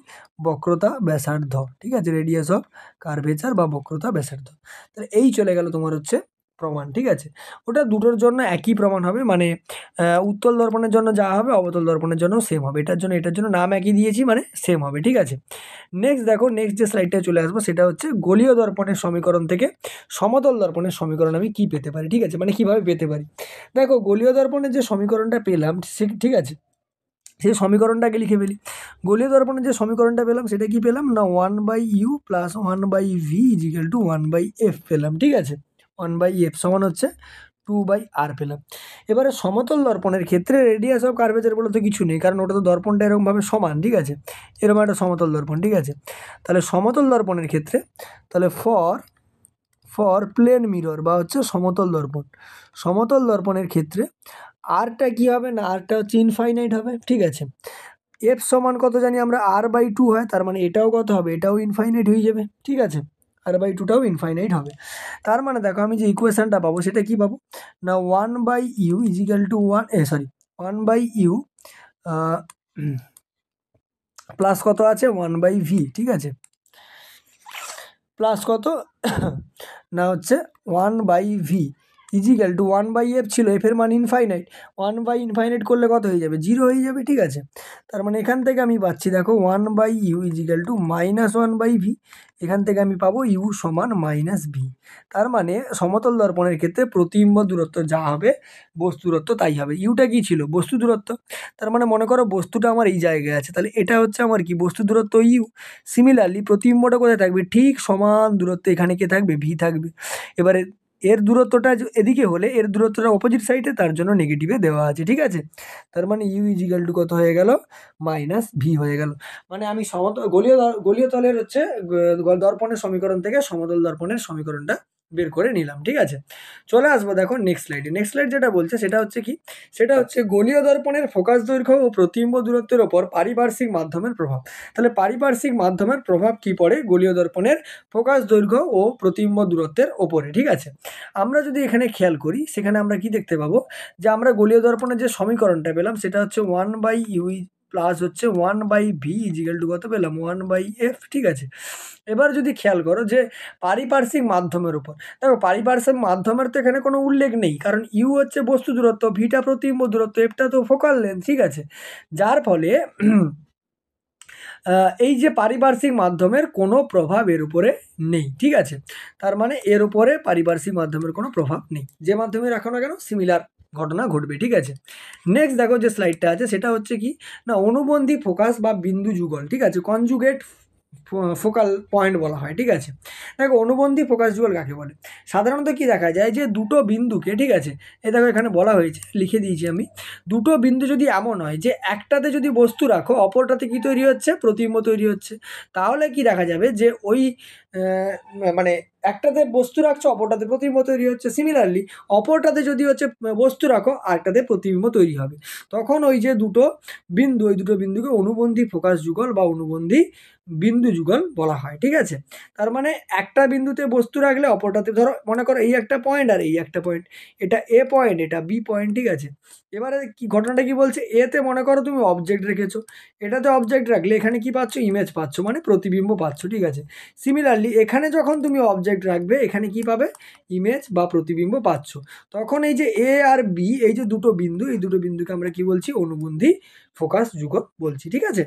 বক্রতা ব্যাসার্ধ, ঠিক আছে, রেডিয়াস অফ কার্ভেচার বা বক্রতা ব্যাসার্ধ। তাহলে এই চলে গেল তোমার হচ্ছে প্রমাণ, ঠিক আছে। ওটা দুটোর জন্য একই প্রমাণ হবে, মানে উত্তল দর্পণের জন্য যা হবে অবতল দর্পণের জন্য সেম হবে, এটার জন্য নাম একই দিয়েছি মানে সেম হবে, ঠিক আছে। নেক্সট দেখো, নেক্সট যে স্লাইডটা চলে আসবো সেটা হচ্ছে গোলীয় দর্পণের সমীকরণ থেকে সমতল দর্পণের সমীকরণ আমি কি পেতে পারি, ঠিক আছে, মানে কিভাবে পেতে পারি। দেখো গোলীয় দর্পণের যে সমীকরণটা পেলাম ঠিক আছে, সেই সমীকরণটাকে লিখে ফেলি। গোলীয় দর্পণের যে সমীকরণটা পেলাম সেটা কি পেলাম না 1/u plus 1/v equal to 1/f পেলাম, ঠিক আছে। 1/f সমান হচ্ছে 2/r পেলাম। এবারে সমতল দর্পণের ক্ষেত্রে রেডিয়াস অফ কার্ভেচার বলে তো কিছু নেই, কারণ ওটা তো দর্পণটা এরকমভাবে সমান, ঠিক আছে, এরকম একটা সমতল দর্পণ, ঠিক আছে। তাহলে সমতল দর্পণের ক্ষেত্রে তাহলে ফর প্লেন মিরর বা হচ্ছে সমতল দর্পণ, সমতল দর্পণের ক্ষেত্রে আরটা কি হবে না আরটা হচ্ছে ইনফাইনাইট হবে, ঠিক আছে। এফ সমান কত জানি আমরা r/2 হয়, তার মানে এটাও কত হবে এটাও ইনফাইনাইট হয়ে যাবে, ঠিক আছে, r/2টাও ইনফাইনাইট হবে। তার মানে দেখো আমি যে ইকুয়েশনটা পাবো সেটা কি পাবো না 1/u is equal two 1/u plus কত আছে 1/v, ঠিক আছে, প্লাস কত না হচ্ছে 1/v ইজিক্যাল টু 1/f ছিল, এফ এর মান ইনফাইনাইট, 1/ইনফাইনাইট করলে কত হয়ে যাবে 0 হয়ে যাবে, ঠিক আছে। তার মানে এখান থেকে আমি পাচ্ছি দেখো 1/u ইজিক্যাল টু -1/v, এখান থেকে আমি পাবো u সমান -v। তার মানে সমতল দর্পণের ক্ষেত্রে প্রতিবিম্ব দূরত্ব যা হবে বস্তু দূরত্ব তাই হবে। ইউটা কি ছিল বস্তু দূরত্ব, তার মানে মনে করো বস্তুটা আমার এই জায়গায় আছে, তাহলে এটা হচ্ছে আমার কি বস্তু দূরত্ব ইউ। সিমিলারলি প্রতিবিম্বটা কোথায় থাকবে ঠিক সমান দূরত্বে, এখানে কে থাকবে ভি থাকবে। এবারে এর দূরত্বটা এদিকে হলে এর দূরত্বটা অপোজিট সাইডে, তার জন্য নেগেটিভে দেওয়া আছে, ঠিক আছে। তার মানে ইউ ইজিক্যাল টু কত হয়ে গেল, মাইনাস ভি হয়ে গেল। মানে আমি গলীয় তলের হচ্ছে দর্পণের সমীকরণ থেকে সমতল দর্পণের সমীকরণটা বের করে নিলাম, ঠিক আছে। চলে আসবো দেখো নেক্সট স্লাইডে। নেক্সট স্লাইড যেটা বলছে সেটা হচ্ছে কি, সেটা হচ্ছে গলীয় দর্পণের ফোকাস দৈর্ঘ্য ও প্রতিবিম্ব দূরত্বের ওপর পারিপার্শ্বিক মাধ্যমের প্রভাব। তাহলে পারিপার্শ্বিক মাধ্যমের প্রভাব কি পড়ে গলীয় দর্পণের ফোকাস দৈর্ঘ্য ও প্রতিবিম্ব দূরত্বের ওপরে, ঠিক আছে। আমরা যদি এখানে খেয়াল করি, সেখানে আমরা কি দেখতে পাবো, যে আমরা গলীয় দর্পণের যে সমীকরণটা পেলাম সেটা হচ্ছে 1/u প্লাস হচ্ছে 1/v ইজিক্যাল টু কত পেলাম, 1/f, ঠিক আছে। এবার যদি খেয়াল করো যে পারিপার্শ্বিক মাধ্যমের উপর, দেখো পারিপার্শ্বিক মাধ্যমের তো এখানে কোনো উল্লেখ নেই, কারণ ইউ হচ্ছে বস্তু দূরত্ব, ভিটা প্রতিবিম্ব দূরত্ব, এফটা তো ফোকাল লেন্থ, ঠিক আছে। যার ফলে এই যে পারিপার্শ্বিক মাধ্যমের কোনো প্রভাব এর উপরে নেই, ঠিক আছে। তার মানে এর উপরে পারিপার্শ্বিক মাধ্যমের কোনো প্রভাব নেই, যে মাধ্যমে রাখো না কেন সিমিলার ঘটনা ঘটবে, ঠিক আছে। নেক্সট দেখো যে স্লাইডটা আছে সেটা হচ্ছে কি না, অনুবন্ধী ফোকাস বা বিন্দু যুগল, ঠিক আছে, কনজুগেট ফোকাল পয়েন্ট বলা হয়, ঠিক আছে। দেখো অনুবন্ধী ফোকাস যুগল কাকে বলে, সাধারণত কি দেখা যায় যে দুটো বিন্দুকে, ঠিক আছে, এই দেখো এখানে বলা হয়েছে, লিখে দিয়েছি আমি, দুটো বিন্দু যদি এমন হয় যে একটাতে যদি বস্তু রাখো অপরটাতে কি তৈরি হচ্ছে, প্রতিবিম্ব তৈরি হচ্ছে, তাহলে কি দেখা যাবে যে ওই মানে একটাতে বস্তু রাখছো অপরটাতে প্রতিবিম্ব তৈরি হচ্ছে, সিমিলারলি অপরটাতে যদি হচ্ছে বস্তু রাখো আরেকটাতে প্রতিবিম্ব তৈরি হবে, তখন ওই যে দুটো বিন্দু, ওই দুটো বিন্দুকে অনুবন্ধী ফোকাস যুগল বা অনুবন্ধী বিন্দু যুগল বলা হয়, ঠিক আছে। তার মানে একটা বিন্দুতে বস্তু রাখলে অপরটাতে, ধরো মনে করো এই একটা পয়েন্ট আর এই একটা পয়েন্ট, এটা এ পয়েন্ট এটা বি পয়েন্ট, ঠিক আছে। এবারে কি ঘটনাটা কি বলছে, এতে মনে করো তুমি অবজেক্ট রেখেছো, এটাতে অবজেক্ট রাখলে এখানে কি পাচ্ছ, ইমেজ পাচ্ছ, মানে প্রতিবিম্ব পাচ্ছ, ঠিক আছে। সিমিলারলি এখানে যখন তুমি অবজেক্ট রাখবে এখানে কি পাবে, ইমেজ বা প্রতিবিম্ব পাচ্ছ। তখন এই যে এ আর বি, এই যে দুটো বিন্দু, এই দুটো বিন্দুকে আমরা কি বলছি, অনুবন্ধী ফোকাস যুগল বলছি, ঠিক আছে।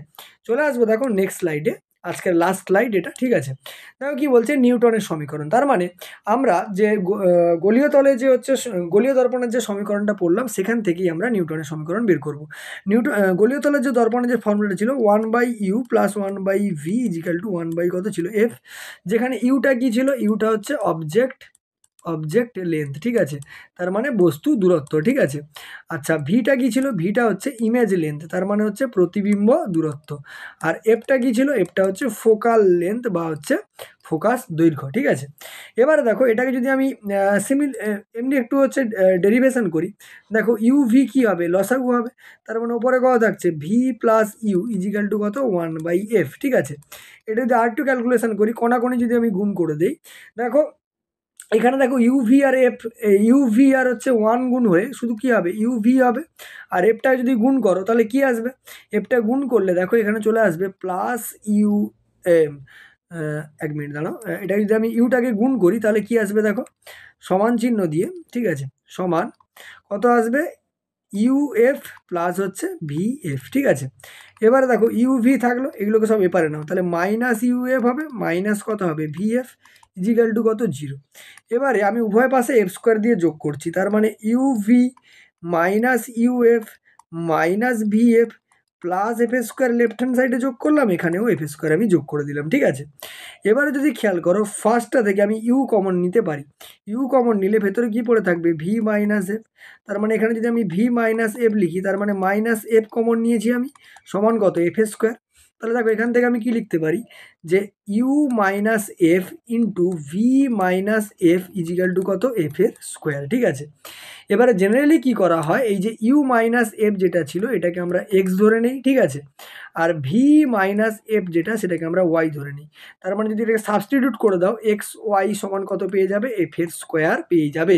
চলে আসবো দেখো নেক্সট স্লাইডে, আজকের লাস্ট স্লাইড এটা, ঠিক আছে। দেখো কি বলছে, নিউটনের সমীকরণ। তার মানে আমরা যে গলীয় তলে যে হচ্ছে গলীয় দর্পণের যে সমীকরণটা পড়লাম সেখান থেকেই আমরা নিউটনের সমীকরণ বের করব। গলীয় তলের যে দর্পণের যে ফর্মুলাটা ছিল 1/u plus 1/v equal two 1 কত ছিল, f, যেখানে ইউটা কি ছিল, ইউটা হচ্ছে অবজেক্ট লেন্থ, ঠিক আছে, তার মানে বস্তু দূরত্ব, ঠিক আছে। আচ্ছা ভিটা কি ছিল, ভিটা হচ্ছে ইমেজ লেন্থ, তার মানে হচ্ছে প্রতিবিম্ব দূরত্ব। আর এফটা কি ছিল, এফটা হচ্ছে ফোকাল লেন্থ বা হচ্ছে ফোকাস দৈর্ঘ্য, ঠিক আছে। এবারে দেখো এটাকে যদি আমি এমনি একটু হচ্ছে ডেরিভেশন করি, দেখো ইউ ভি কী হবে, লসাগু হবে, তার মানে ওপরে কত থাকছে, V plus U equal to কত, 1/f, ঠিক আছে। এটা যদি আর একটু ক্যালকুলেশন করি, কোনাকোনি যদি আমি গুণ করে দিই, দেখো এখানে দেখো ইউভি আর এফ, ইউভি আর হচ্ছে 1 গুণ হয়ে শুধু কি হবে, ইউভি হবে। আর এফটা যদি গুণ করো তাহলে কি আসবে, এফটা গুণ করলে দেখো এখানে চলে আসবে প্লাস ইউ এম, এক মিনিট দাঁড়াও, এটা যদি আমি ইউটাকে গুণ করি তাহলে কি আসবে দেখো, সমান চিহ্ন দিয়ে, ঠিক আছে, সমান কত আসবে, ইউএফ প্লাস হচ্ছে ভিএফ, ঠিক আছে। এবারে দেখো ইউভি থাকলো, এগুলোকে সব এপারে নাও, তাহলে মাইনাস ইউএফ হবে, মাইনাস কত হবে, ভিএফ ইজিক্যাল টু কত, 0। এবারে আমি উভয় পাশে এফ স্কোয়ার দিয়ে যোগ করছি, তার মানে UV minus UF minus VF plus F square left hand সাইডে যোগ করলাম, এখানেও এফ স্কোয়ার আমি যোগ করে দিলাম, ঠিক আছে। এবারে যদি খেয়াল করো ফার্স্টটা থেকে আমি ইউ কমন নিতে পারি, ইউ কমন নিলে ভেতরে কি পড়ে থাকবে, ভি মাইনাস এফ, তার মানে এখানে যদি আমি ভি মাইনাস এফ লিখি, তার মানে মাইনাস এফ কমন নিয়েছি আমি, সমান কত, এফ স্কোয়ার। তাহলে দেখো এখান থেকে আমি কি লিখতে পারি, যে U minus F into V minus F equal to কত, এফ এর স্কোয়ার, ঠিক আছে। এবারে জেনারেলি কি করা হয়, এই যে ইউ মাইনাস এফ যেটা ছিল এটাকে আমরা এক্স ধরে নিই, ঠিক আছে। আর ভি মাইনাস এফ যেটা সেটাকে আমরা ওয়াই ধরে নিই। তার মানে যদি এটাকে সাবস্টিটিউট করে দাও, এক্স ওয়াই সমান কত পেয়ে যাবে, এফ এর স্কোয়ার পেয়ে যাবে।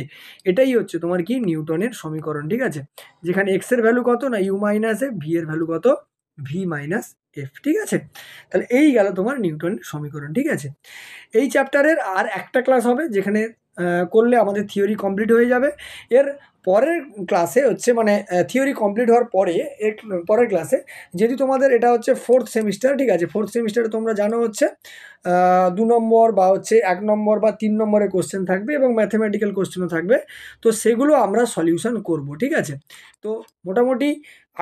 এটাই হচ্ছে তোমার কি নিউটনের সমীকরণ, ঠিক আছে। যেখানে এক্স এর ভ্যালু কত না ইউ মাইনাস এফ, ভি এর ভ্যালু কত, ভি মাইনাস এফ, ঠিক আছে। তাহলে এই গেল তোমার নিউটনের সমীকরণ, ঠিক আছে। এই চ্যাপ্টারের আর একটা ক্লাস হবে যেখানে করলে আমাদের থিওরি কমপ্লিট হয়ে যাবে। এর পরের ক্লাসে হচ্ছে মানে থিওরি কমপ্লিট হওয়ার পরে এর পরের ক্লাসে, যদি তোমাদের এটা হচ্ছে 4th সেমিস্টার, ঠিক আছে, 4th সেমিস্টারে তোমরা জানো হচ্ছে 2 নম্বর বা হচ্ছে 1 নম্বর বা 3 নম্বরের কোশ্চেন থাকবে এবং ম্যাথমেটিক্যাল কোশ্চেনও থাকবে, তো সেগুলো আমরা সলিউশন করব, ঠিক আছে। তো মোটামুটি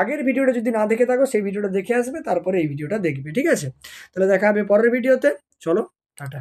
আগের ভিডিওটা যদি না দেখে থাকো সেই ভিডিওটা দেখে আসবে, তারপরে এই ভিডিওটা দেখবে, ঠিক আছে। তাহলে দেখা হবে পরের ভিডিওতে, চলো টাটা।